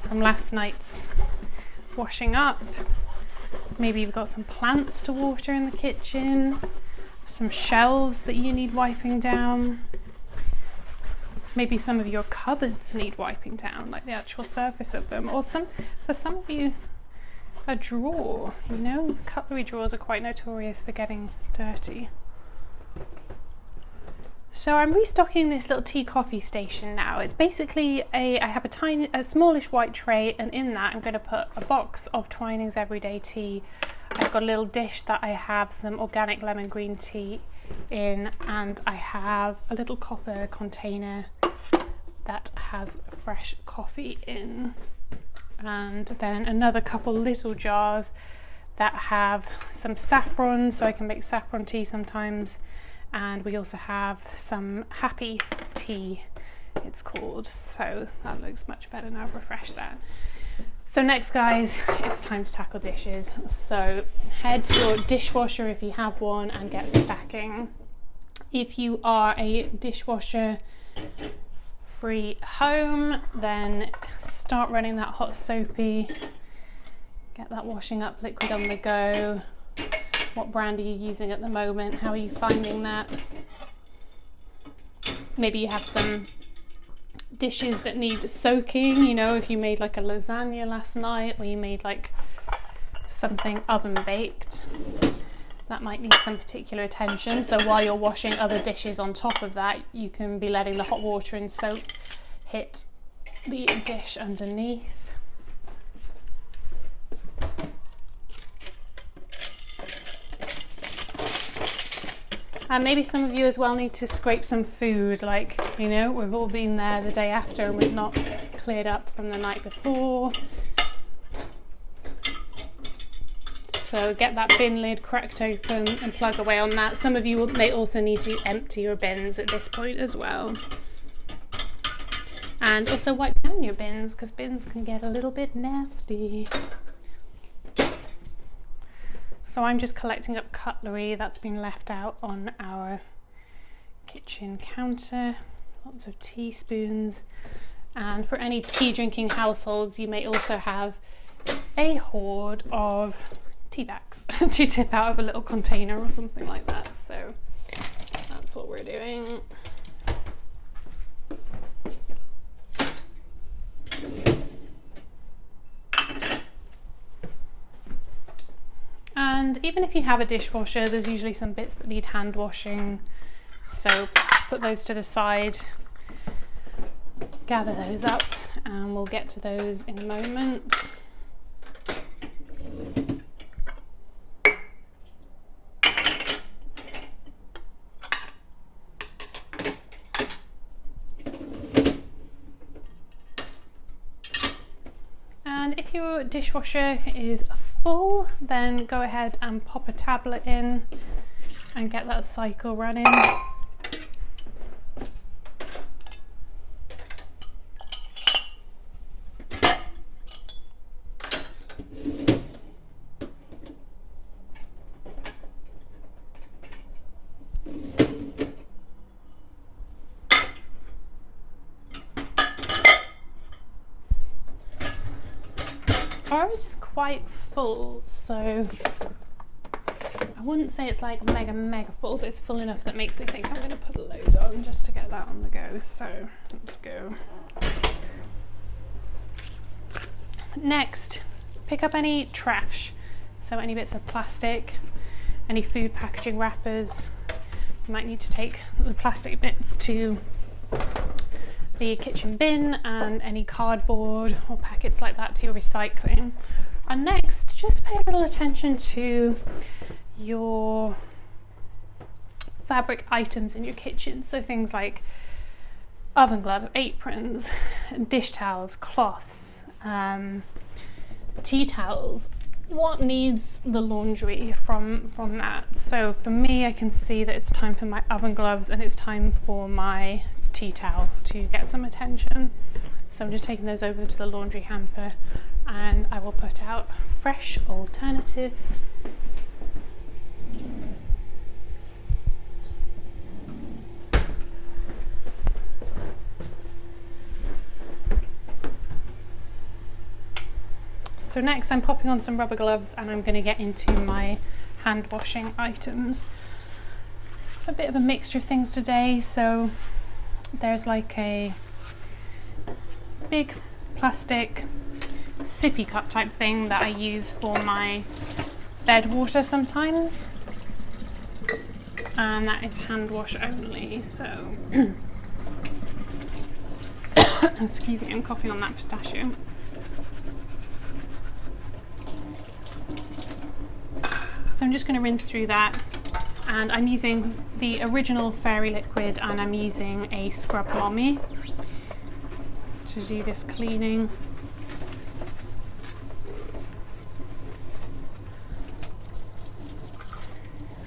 from last night's washing up. Maybe you've got some plants to water in the kitchen, some shelves that you need wiping down. Maybe some of your cupboards need wiping down, like the actual surface of them, or for some of you, a drawer. You know, cutlery drawers are quite notorious for getting dirty. So I'm restocking this little tea coffee station now. It's basically I have a smallish white tray, and in that I'm going to put a box of Twinings Everyday Tea. I've got a little dish that I have some organic lemon green tea in, and I have a little copper container that has fresh coffee in, and then another couple little jars that have some saffron, so I can make saffron tea sometimes, and we also have some happy tea, it's called, so that looks much better now. I've refreshed that. So next, guys, it's time to tackle dishes. So head to your dishwasher if you have one and get stacking. If you are a dishwasher free home, then start running that hot soapy, get that washing up liquid on the go. What brand are you using at the moment? How are you finding that? Maybe you have some dishes that need soaking, you know, if you made like a lasagna last night, or you made like something oven baked, that might need some particular attention. So while you're washing other dishes on top of that, you can be letting the hot water and soap hit the dish underneath. And maybe some of you as well need to scrape some food, like, you know, we've all been there the day after and we've not cleared up from the night before. So get that bin lid cracked open and plug away on that. Some of you may also need to empty your bins at this point as well. And also wipe down your bins, because bins can get a little bit nasty. So I'm just collecting up cutlery that's been left out on our kitchen counter. Lots of teaspoons. And for any tea drinking households, you may also have a hoard of tea bags to tip out of a little container or something like that. So that's what we're doing. And even if you have a dishwasher, there's usually some bits that need hand washing, so put those to the side, gather those up, and we'll get to those in a moment. And if your dishwasher is full, then go ahead and pop a tablet in and get that cycle running. Ours is quite full, so I wouldn't say it's like mega full, but it's full enough that makes me think I'm going to put a load on just to get that on the go. So let's go. Next, pick up any trash. So any bits of plastic, any food packaging wrappers. You might need to take the plastic bits to the kitchen bin, and any cardboard or packets like that to your recycling. And next, just pay a little attention to your fabric items in your kitchen. So things like oven gloves, aprons, dish towels, cloths, tea towels. What needs the laundry from that? So for me, I can see that it's time for my oven gloves and it's time for my tea towel to get some attention. So I'm just taking those over to the laundry hamper, and I will put out fresh alternatives. So next I'm popping on some rubber gloves, and I'm going to get into my hand washing items. A bit of a mixture of things today. So there's like a big plastic sippy cup type thing that I use for my bed water sometimes, and that is hand wash only. So excuse me, I'm coughing on that pistachio. So I'm just going to rinse through that, and I'm using the original Fairy liquid, and I'm using a Scrub Mommy to do this cleaning.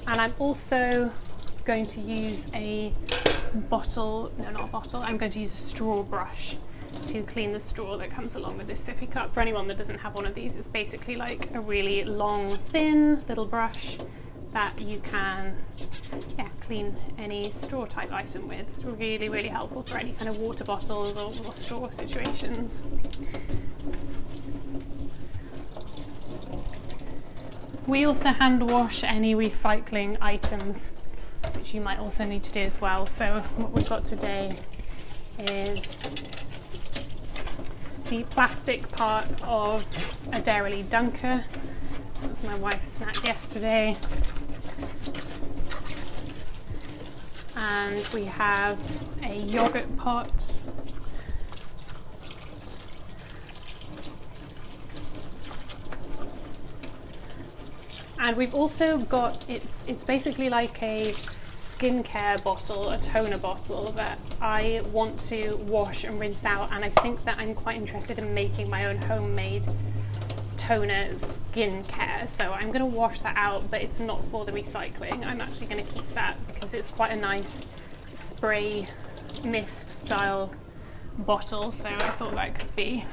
And I'm also going to use a bottle, no, not a bottle, I'm going to use a straw brush to clean the straw that comes along with this sippy cup. For anyone that doesn't have one of these, it's basically like a really long, thin little brush that you can clean any straw type item with. It's really helpful for any kind of water bottles or straw situations. We also hand wash any recycling items, which you might also need to do as well. So what we've got today is the plastic part of a Dairy Dunker. That was my wife's snack yesterday. And we have a yogurt pot. And we've also got, it's basically like a skincare bottle, a toner bottle that I want to wash and rinse out, and I think that I'm quite interested in making my own homemade toner skincare. So I'm going to wash that out, but it's not for the recycling. I'm actually going to keep that because it's quite a nice spray mist style bottle, so I thought that could be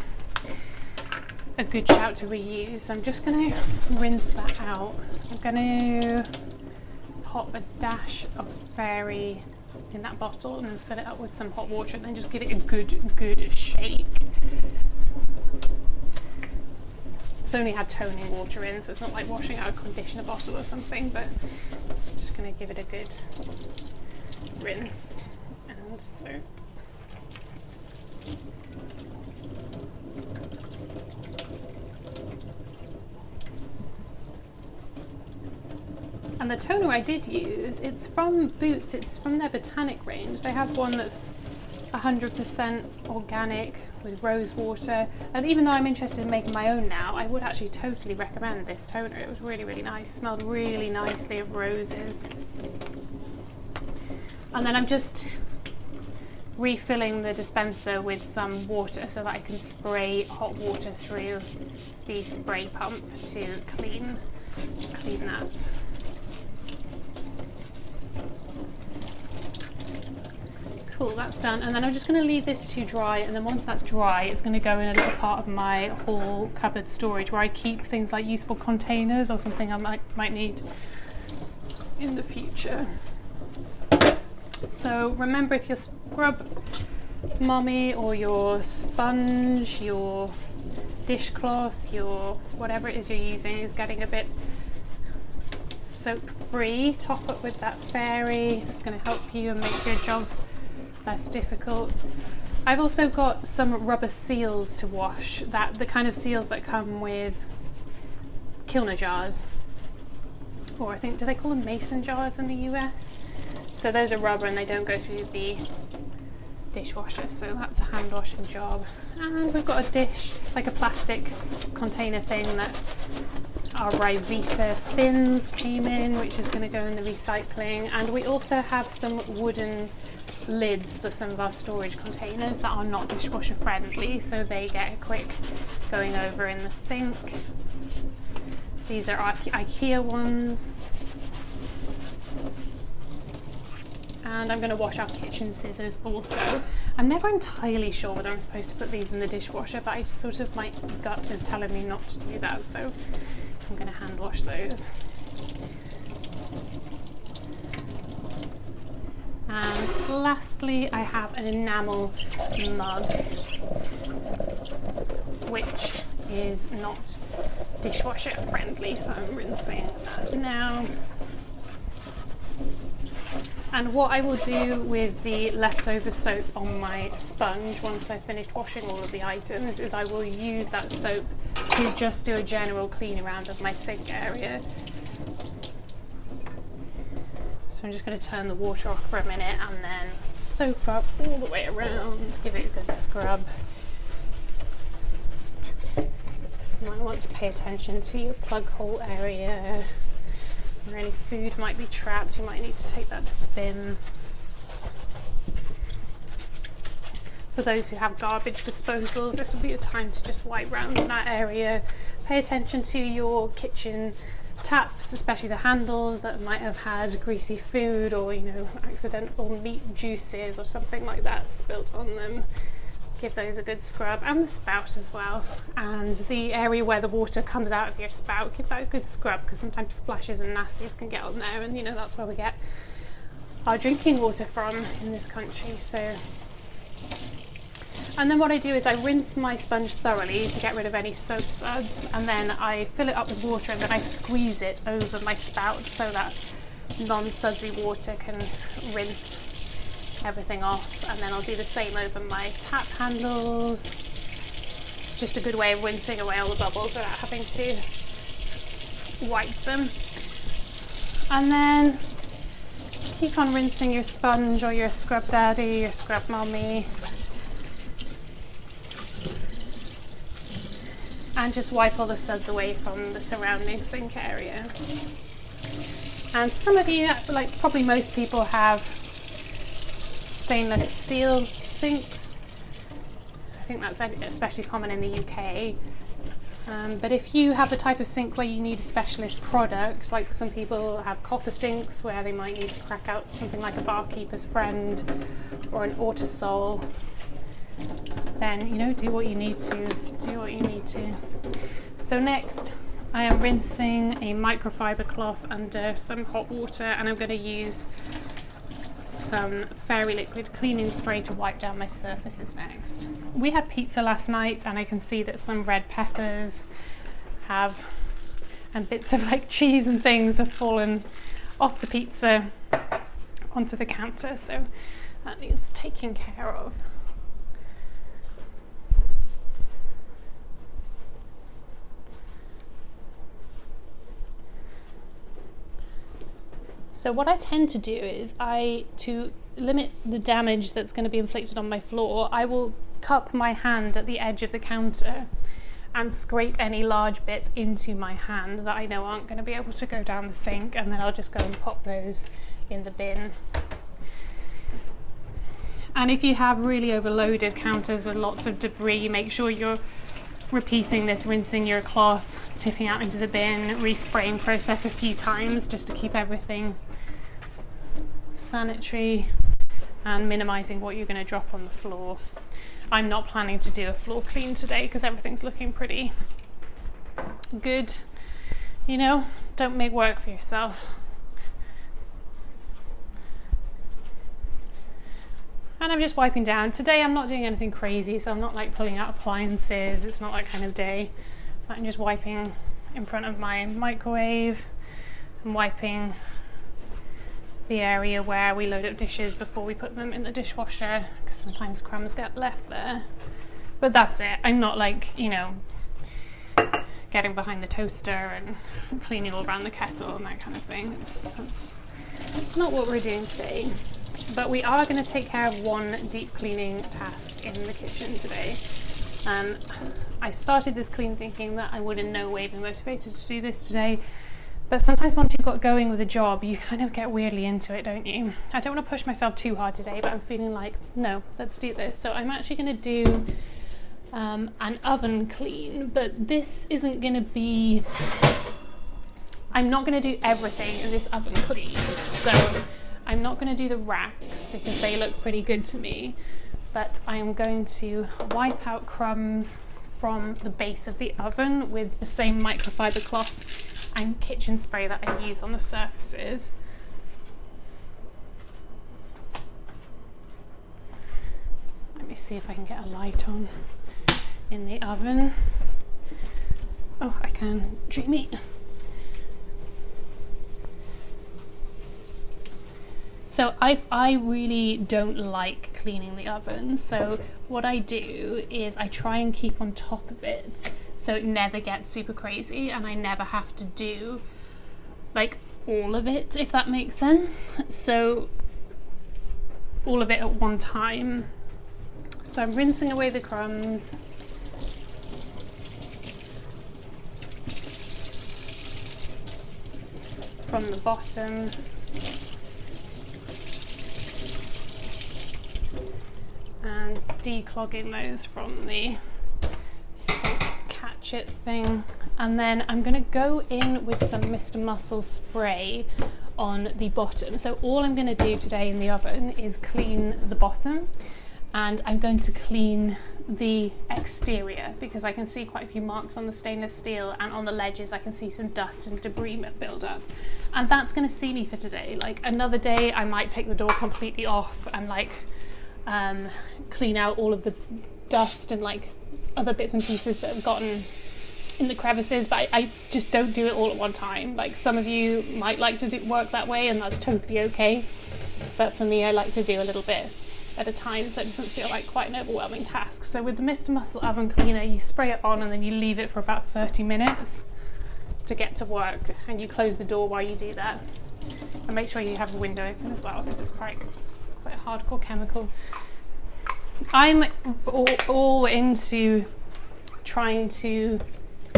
a good shout to reuse. I'm just going to rinse that out. I'm going to pop a dash of Fairy in that bottle and then fill it up with some hot water and then just give it a good shake. It's only had toning water in, so it's not like washing out a conditioner bottle or something, but I'm just going to give it a good rinse and soak. And the toner I did use, it's from Boots, it's from their Botanic range. They have one that's 100% organic with rose water. And even though I'm interested in making my own now, I would actually totally recommend this toner. It was really nice, smelled really nicely of roses. And then I'm just refilling the dispenser with some water so that I can spray hot water through the spray pump to clean that. Cool, that's done. And then I'm just going to leave this to dry, and then once that's dry, it's going to go in a little part of my hall cupboard storage where I keep things like useful containers or something I might need in the future. So remember, if your Scrub Mommy or your sponge, your dishcloth, your whatever it is you're using is getting a bit soap free. Top up with that fairy. It's going to help you and make your job less difficult. I've also got some rubber seals to wash, the kind of seals that come with Kilner jars, or I think, do they call them mason jars in the US? So those are rubber and they don't go through the dishwasher, so that's a hand washing job. And we've got a dish, like a plastic container thing that our Rivita Thins came in, which is going to go in the recycling. And we also have some wooden lids for some of our storage containers that are not dishwasher friendly, so they get a quick going over in the sink. These are our IKEA ones. And I'm going to wash our kitchen scissors also. I'm never entirely sure whether I'm supposed to put these in the dishwasher, but my gut is telling me not to do that, so I'm going to hand wash those. And lastly, I have an enamel mug, which is not dishwasher friendly, so I'm rinsing that now. And what I will do with the leftover soap on my sponge once I've finished washing all of the items is I will use that soap to just do a general clean around of my sink area. So I'm just going to turn the water off for a minute and then soap up all the way around, give it a good scrub. You might want to pay attention to your plug hole area. Where any food might be trapped, you might need to take that to the bin. For those who have garbage disposals, this will be a time to just wipe around in that area. Pay attention to your kitchen taps, especially the handles that might have had greasy food or, accidental meat juices or something like that spilt on them. Give those a good scrub, and the spout as well, and the area where the water comes out of your spout, give that a good scrub, because sometimes splashes and nasties can get on there, and that's where we get our drinking water from in this country. So, and then what I do is I rinse my sponge thoroughly to get rid of any soap suds, and then I fill it up with water and then I squeeze it over my spout so that non-sudsy water can rinse everything off, and then I'll do the same over my tap handles. It's just a good way of rinsing away all the bubbles without having to wipe them. And then keep on rinsing your sponge or your scrub daddy, your scrub mommy, and just wipe all the suds away from the surrounding sink area. And some of you, like probably most people, have stainless steel sinks. I think that's especially common in the UK. But if you have the type of sink where you need a specialist product, like some people have copper sinks where they might need to crack out something like a barkeeper's friend or an Autosol, then do what you need to. So next I am rinsing a microfiber cloth under some hot water, and I'm going to use some Fairy Liquid cleaning spray to wipe down my surfaces next. We had pizza last night, and I can see that some red peppers and bits of like cheese and things have fallen off the pizza onto the counter, so that needs taking care of. So what I tend to do is to limit the damage that's going to be inflicted on my floor, I will cup my hand at the edge of the counter and scrape any large bits into my hand that I know aren't going to be able to go down the sink, and then I'll just go and pop those in the bin. And if you have really overloaded counters with lots of debris, make sure you're repeating this, rinsing your cloth, tipping out into the bin, respraying process a few times just to keep everything sanitary and minimizing what you're going to drop on the floor. I'm not planning to do a floor clean today because everything's looking pretty good. Don't make work for yourself. And I'm just wiping down. Today I'm not doing anything crazy, so I'm not like pulling out appliances. It's not that kind of day. I'm just wiping in front of my microwave, I'm wiping the area where we load up dishes before we put them in the dishwasher, because sometimes crumbs get left there. But that's it. I'm not like, you know, getting behind the toaster and cleaning all around the kettle and that kind of thing. That's not what we're doing today. But we are going to take care of one deep cleaning task in the kitchen today. I started this clean thinking that I would in no way be motivated to do this today. But sometimes once you've got going with a job, you kind of get weirdly into it, don't you? I don't want to push myself too hard today, but I'm feeling like, no, let's do this. So I'm actually going to do an oven clean, but this isn't going to be... I'm not going to do everything in this oven clean. So I'm not going to do the racks because they look pretty good to me, but I am going to wipe out crumbs from the base of the oven with the same microfiber cloth and kitchen spray that I use on the surfaces. Let me see if I can get a light on in the oven. Oh, I can. Dreamy. So I really don't like cleaning the oven, so what I do is I try and keep on top of it so it never gets super crazy and I never have to do like all of it, if that makes sense. So all of it at one time. So I'm rinsing away the crumbs. From the bottom. And declogging those from the sink catch-it thing. And then I'm going to go in with some Mr. Muscle spray on the bottom. So all I'm going to do today in the oven is clean the bottom, and I'm going to clean the exterior because I can see quite a few marks on the stainless steel, and on the ledges I can see some dust and debris build up. And that's going to see me for today. Like another day I might take the door completely off and like clean out all of the dust and like other bits and pieces that have gotten in the crevices, but I just don't do it all at one time. Like some of you might like to work that way, and that's totally okay, but for me I like to do a little bit at a time so it doesn't feel like quite an overwhelming task. So with the Mr. Muscle oven cleaner, you spray it on and then you leave it for about 30 minutes to get to work, and you close the door while you do that, and make sure you have a window open as well because it's quite a hardcore chemical. I'm all into trying to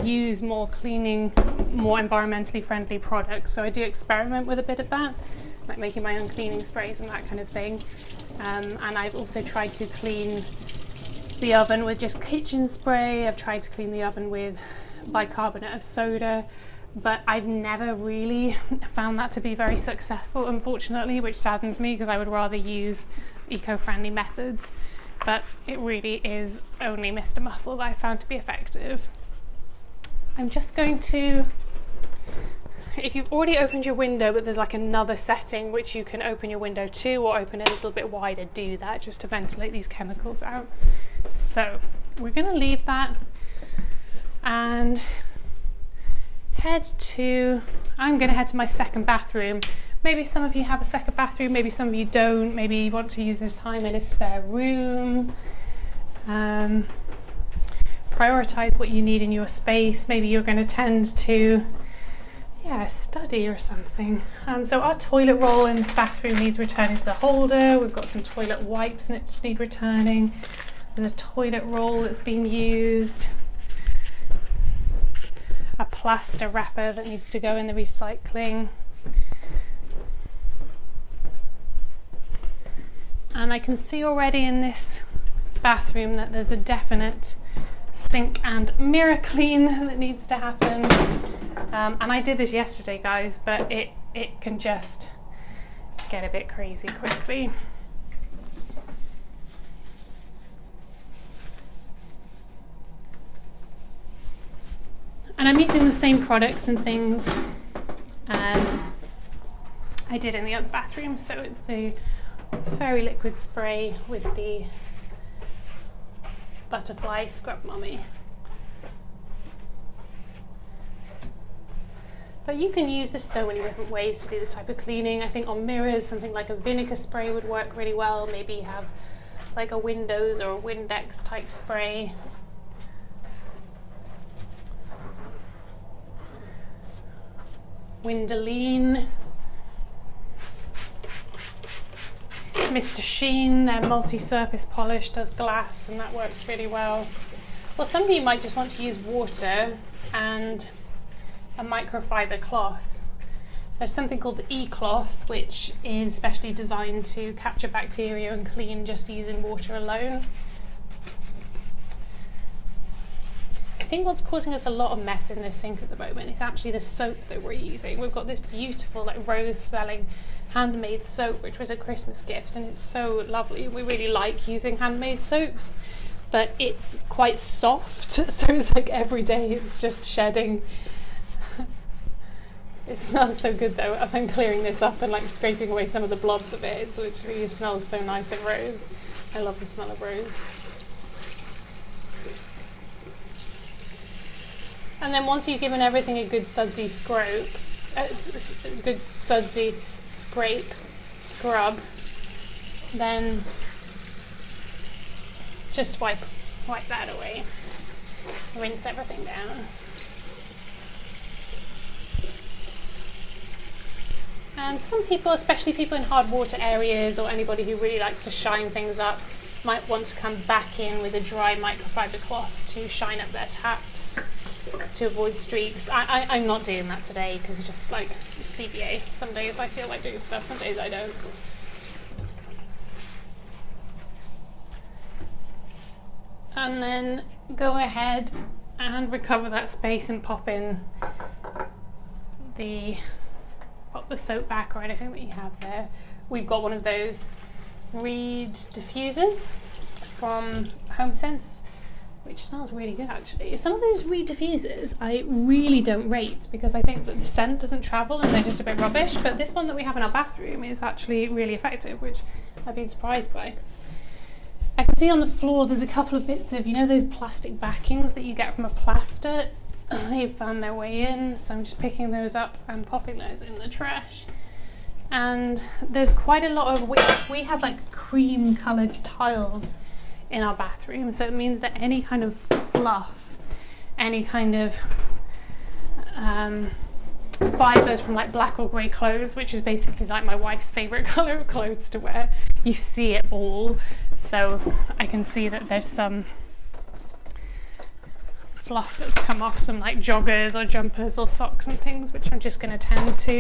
use more cleaning, more environmentally friendly products, so I do experiment with a bit of that, like making my own cleaning sprays and that kind of thing. And I've also tried to clean the oven with just kitchen spray. I've tried to clean the oven with bicarbonate of soda, but I've never really found that to be very successful, unfortunately, which saddens me because I would rather use eco-friendly methods. But it really is only Mr. Muscle that I found to be effective. I'm just going to, if you've already opened your window but there's like another setting which you can open your window to or open it a little bit wider, do that just to ventilate these chemicals out. So we're going to leave that and I'm going to head to my second bathroom. Maybe some of you have a second bathroom, maybe some of you don't. Maybe you want to use this time in a spare room. Prioritize what you need in your space. Maybe you're going to tend to study or something. So our toilet roll in this bathroom needs returning to the holder. We've got some toilet wipes that need returning. There's a toilet roll that's being used. A plaster wrapper that needs to go in the recycling. And I can see already in this bathroom that there's a definite sink and mirror clean that needs to happen. And I did this yesterday, guys, but it can just get a bit crazy quickly. And I'm using the same products and things as I did in the other bathroom. So it's the Fairy liquid spray with the butterfly scrub mummy. But you can use, there's so many different ways to do this type of cleaning. I think on mirrors, something like a vinegar spray would work really well. Maybe you have like a Windows or a Windex type spray. Windoline. Mr. Sheen, their multi-surface polish does glass, and that works really well. Or some of you might just want to use water and a microfiber cloth. There's something called the e-cloth, which is specially designed to capture bacteria and clean just using water alone. I think what's causing us a lot of mess in this sink at the moment is actually the soap that we're using. We've got this beautiful, like, rose smelling handmade soap, which was a Christmas gift, and it's so lovely. We really like using handmade soaps, but it's quite soft, so it's like every day it's just shedding. It smells so good though. As I'm clearing this up and like scraping away some of the blobs of it, it smells so nice of rose. I love the smell of rose. And then once you've given everything a good sudsy scrape, scrub, then just wipe that away. Rinse everything down. And some people, especially people in hard water areas or anybody who really likes to shine things up, might want to come back in with a dry microfiber cloth to shine up their taps to avoid streaks. I'm not doing that today because just like CBA. Some days I feel like doing stuff, some days I don't. And then go ahead and recover that space and pop the soap back or anything that you have there. We've got one of those reed diffusers from HomeSense, which smells really good actually. Some of those reed diffusers I really don't rate because I think that the scent doesn't travel and they're just a bit rubbish, but this one that we have in our bathroom is actually really effective, which I've been surprised by. I can see on the floor there's a couple of bits of, you know, those plastic backings that you get from a plaster. They've found their way in, so I'm just picking those up and popping those in the trash. And there's quite a lot of, we have like cream coloured tiles in our bathroom, so it means that any kind of fluff, any kind of fibres from like black or grey clothes, which is basically like my wife's favourite colour of clothes to wear, you see it all. So I can see that there's some fluff that's come off some like joggers or jumpers or socks and things, which I'm just going to tend to.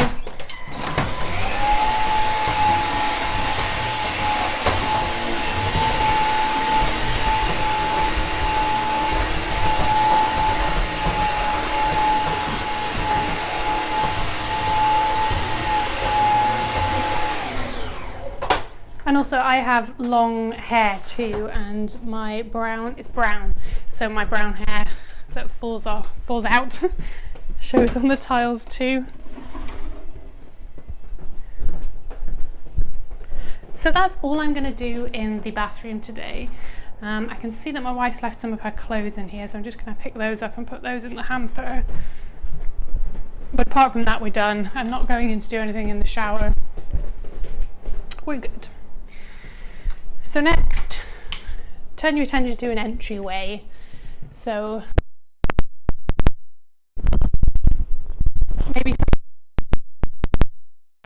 And also I have long hair too, and my brown, it's brown, so my brown hair that falls out shows on the tiles too. So that's all I'm going to do in the bathroom today. I can see that my wife's left some of her clothes in here, so I'm just going to pick those up and put those in the hamper. But apart from that, we're done. I'm not going in to do anything in the shower. We're good. So next, turn your attention to an entryway. So maybe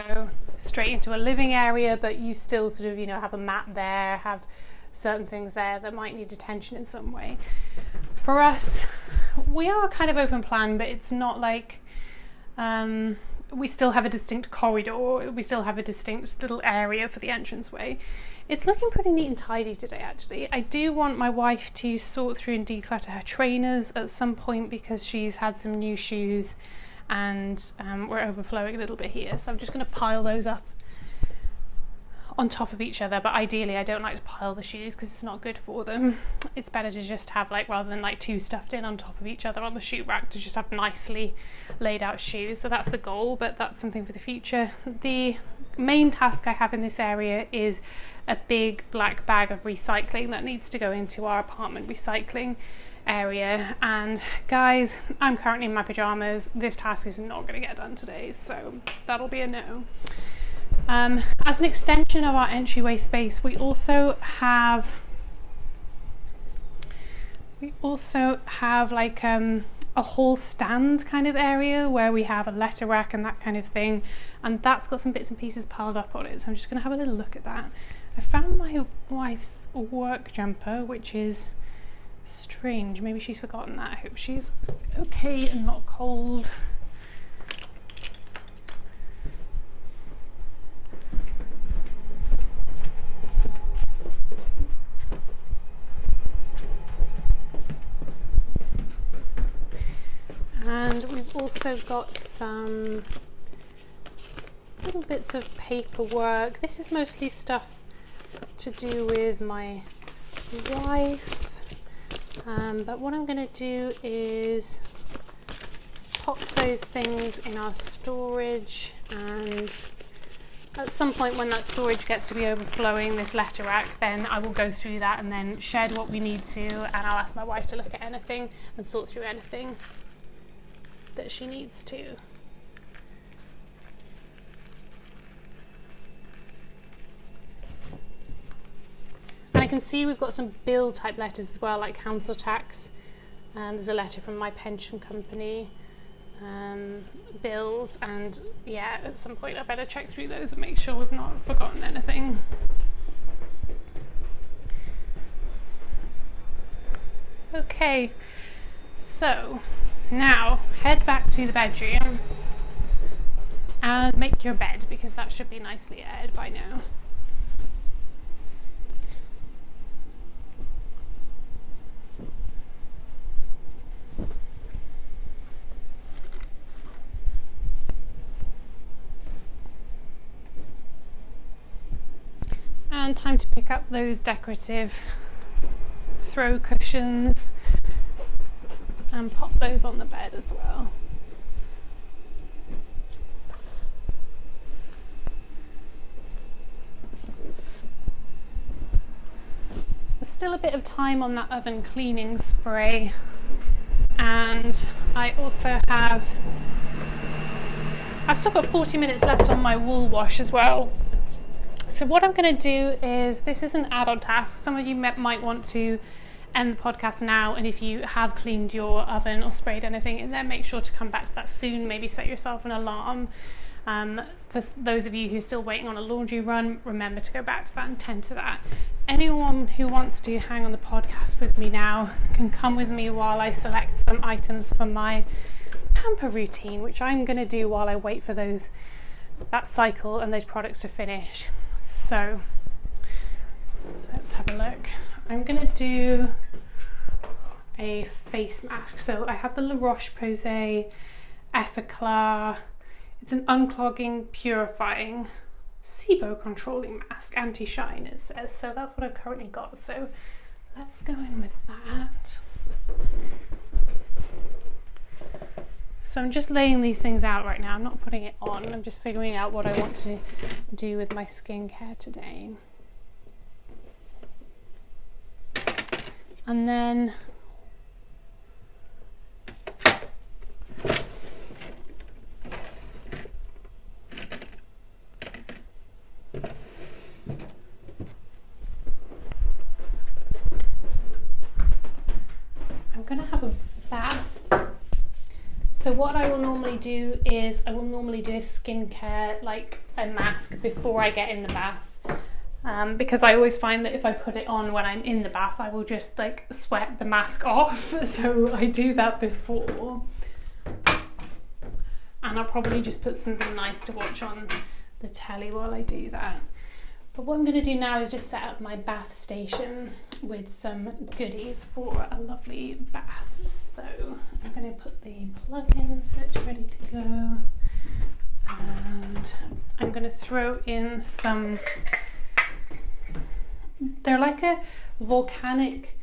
go straight into a living area, but you still sort of, you know, have a mat there, have certain things there that might need attention in some way. For us, we are kind of open plan, but it's not like we still have a distinct corridor, we still have a distinct little area for the entranceway. It's looking pretty neat and tidy today actually. I do want my wife to sort through and declutter her trainers at some point because she's had some new shoes and we're overflowing a little bit here, so I'm just going to pile those up on top of each other. But ideally I don't like to pile the shoes because it's not good for them. It's better to just have, like, rather than like two stuffed in on top of each other on the shoe rack, to just have nicely laid out shoes. So that's the goal, but that's something for the future. The main task I have in this area is a big black bag of recycling that needs to go into our apartment recycling. area. And guys, I'm currently in my pajamas. This task is not going to get done today, so that'll be a no. As an extension of our entryway space, we also have like a whole stand kind of area where we have a letter rack and that kind of thing, and that's got some bits and pieces piled up on it, so I'm just going to have a little look at that. I found my wife's work jumper, which is strange. Maybe she's forgotten that. I hope she's okay and not cold. And we've also got some little bits of paperwork. This is mostly stuff to do with my wife. But what I'm going to do is pop those things in our storage, and at some point when that storage gets to be overflowing, this letter rack, then I will go through that and then shed what we need to, and I'll ask my wife to look at anything and sort through anything that she needs to. And I can see we've got some bill type letters as well, like council tax, and there's a letter from my pension company, bills, and yeah, at some point I better check through those and make sure we've not forgotten anything. Okay, so now head back to the bedroom and make your bed, because that should be nicely aired by now. And time to pick up those decorative throw cushions and pop those on the bed as well. There's still a bit of time on that oven cleaning spray, and I've still got 40 minutes left on my wool wash as well. So what I'm going to do is, this is an add-on task. Some of you might want to end the podcast now, and if you have cleaned your oven or sprayed anything in there, make sure to come back to that soon. Maybe set yourself an alarm. For those of you who are still waiting on a laundry run, remember to go back to that and tend to that. Anyone who wants to hang on the podcast with me now can come with me while I select some items for my pamper routine, which I'm going to do while I wait for that cycle and those products to finish. So let's have a look. I'm going to do a face mask. So I have the La Roche-Posay Effaclar. It's an unclogging, purifying, SIBO controlling mask, anti-shine it says. So that's what I've currently got. So let's go in with that. So I'm just laying these things out right now. I'm not putting it on. I'm just figuring out what I want to do with my skincare today. And then I'm going to have a bath. So what I will normally do is a skincare, like a mask, before I get in the bath. Because I always find that if I put it on when I'm in the bath, I will just like sweat the mask off. So I do that before. And I'll probably just put something nice to watch on the telly while I do that. But what I'm going to do now is just set up my bath station with some goodies for a lovely bath. So I'm going to put the plug in so it's ready to go. And I'm going to throw in some, they're like a volcanic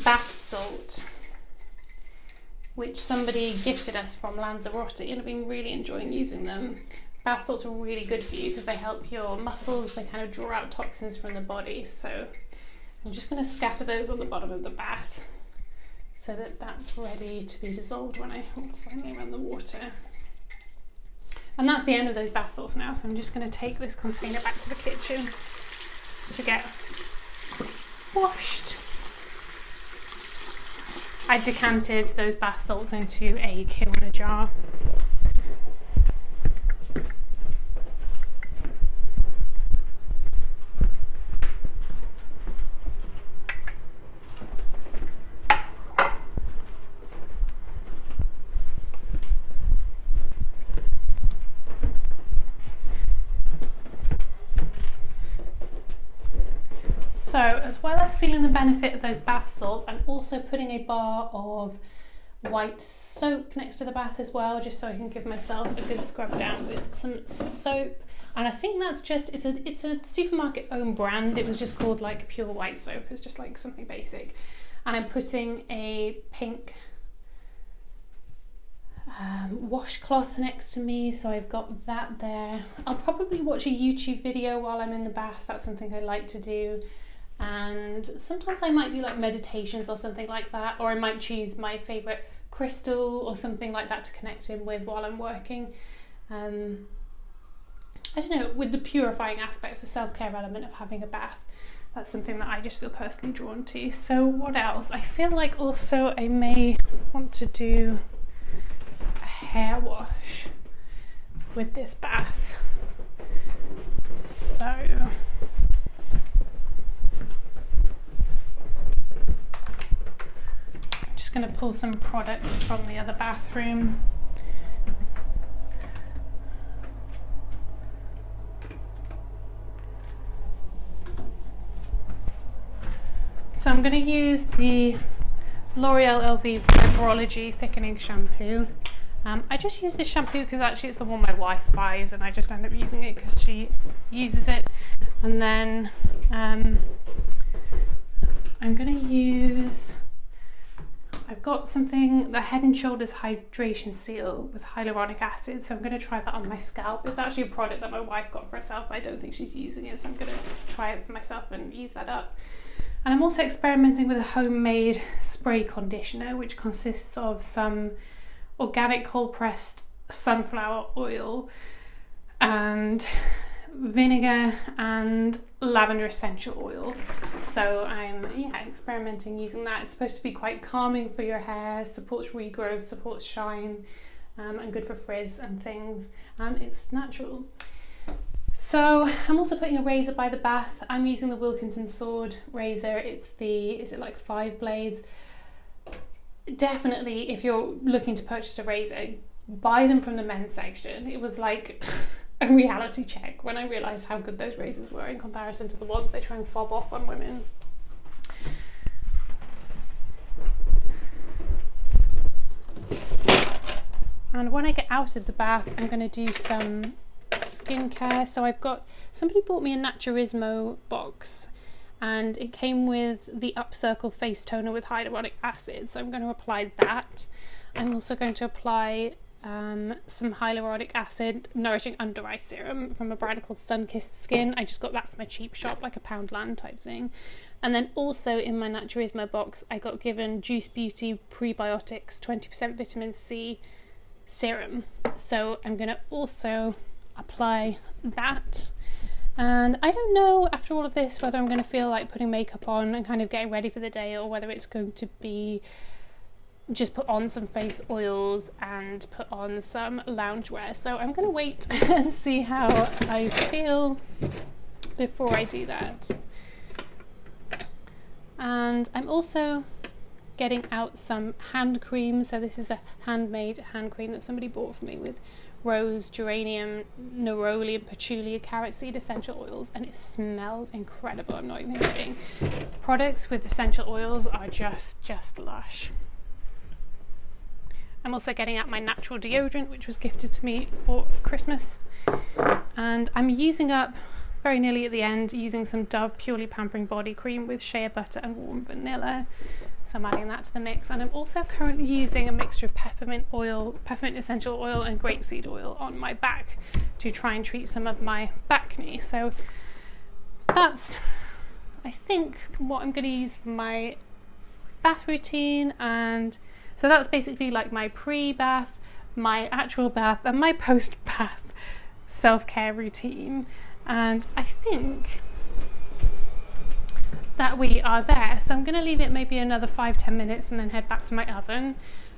bath salt, which somebody gifted us from Lanzarote, and I've been really enjoying using them. Bath salts are really good for you because they help your muscles, they kind of draw out toxins from the body. So I'm just going to scatter those on the bottom of the bath. so that that's ready to be dissolved when I finally run the water. And that's the end of those bath salts now, so I'm just going to take this container back to the kitchen to get washed. I decanted those bath salts into a kiln jar. So as well as feeling the benefit of those bath salts, I'm also putting a bar of white soap next to the bath as well, just so I can give myself a good scrub down with some soap. And I think that's just, it's a supermarket owned brand. It was just called like pure white soap. It's just like something basic. And I'm putting a pink washcloth next to me, so I've got that there. I'll probably watch a YouTube video while I'm in the bath. That's something I like to do. And sometimes I might do like meditations or something like that, or I might choose my favourite crystal or something like that to connect in with while I'm working. I don't know, with the purifying aspects, the self-care element of having a bath, that's something that I just feel personally drawn to. So what else? I feel like also I may want to do a hair wash with this bath. So just going to pull some products from the other bathroom. So I'm going to use the L'Oreal LV Fibrology Thickening Shampoo. I just use this shampoo because actually it's the one my wife buys, and I just end up using it because she uses it. And then I'm going to use, I've got something, the Head and Shoulders Hydration Seal with hyaluronic acid, so I'm going to try that on my scalp. It's actually a product that my wife got for herself, but I don't think she's using it, so I'm going to try it for myself and use that up. And I'm also experimenting with a homemade spray conditioner, which consists of some organic cold pressed sunflower oil and vinegar and lavender essential oil. So I'm experimenting using that. It's supposed to be quite calming for your hair, supports regrowth, supports shine, and good for frizz and things, and it's natural. So I'm also putting a razor by the bath. I'm using the Wilkinson Sword razor. It's is it like 5 blades? Definitely, if you're looking to purchase a razor, buy them from the men's section. It was like a reality check when I realised how good those razors were in comparison to the ones they try and fob off on women. And when I get out of the bath, I'm going to do some skincare. So somebody bought me a Naturismo box, and it came with the Upcircle face toner with hyaluronic acid, so I'm going to apply that. I'm also going to apply some hyaluronic acid nourishing under eye serum from a brand called Sunkissed Skin. I just got that from a cheap shop, like a Poundland type thing. And then also in my Naturismo box, I got given Juice Beauty Prebiotics 20% vitamin C serum, so I'm going to also apply that. And I don't know after all of this whether I'm going to feel like putting makeup on and kind of getting ready for the day, or whether it's going to be just put on some face oils and put on some loungewear. So I'm going to wait and see how I feel before I do that. And I'm also getting out some hand cream. So this is a handmade hand cream that somebody bought for me with rose, geranium, neroli and patchouli, carrot seed essential oils, and it smells incredible. I'm not even kidding. Products with essential oils are just lush. I'm also getting out my natural deodorant, which was gifted to me for Christmas, and I'm using up, very nearly at the end, using some Dove Purely Pampering Body Cream with shea butter and warm vanilla. So I'm adding that to the mix, and I'm also currently using a mixture of peppermint essential oil and grapeseed oil on my back to try and treat some of my back knee. So that's, I think, what I'm going to use for my bath routine. And so that's basically like my pre-bath, my actual bath, and my post-bath self-care routine. And I think that we are there. So I'm going to leave it maybe another 5-10 minutes and then head back to my oven.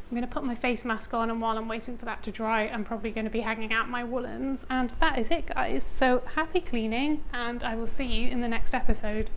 I'm going to put my face mask on, and while I'm waiting for that to dry, I'm probably going to be hanging out my woolens. And that is it, guys. So happy cleaning, and I will see you in the next episode.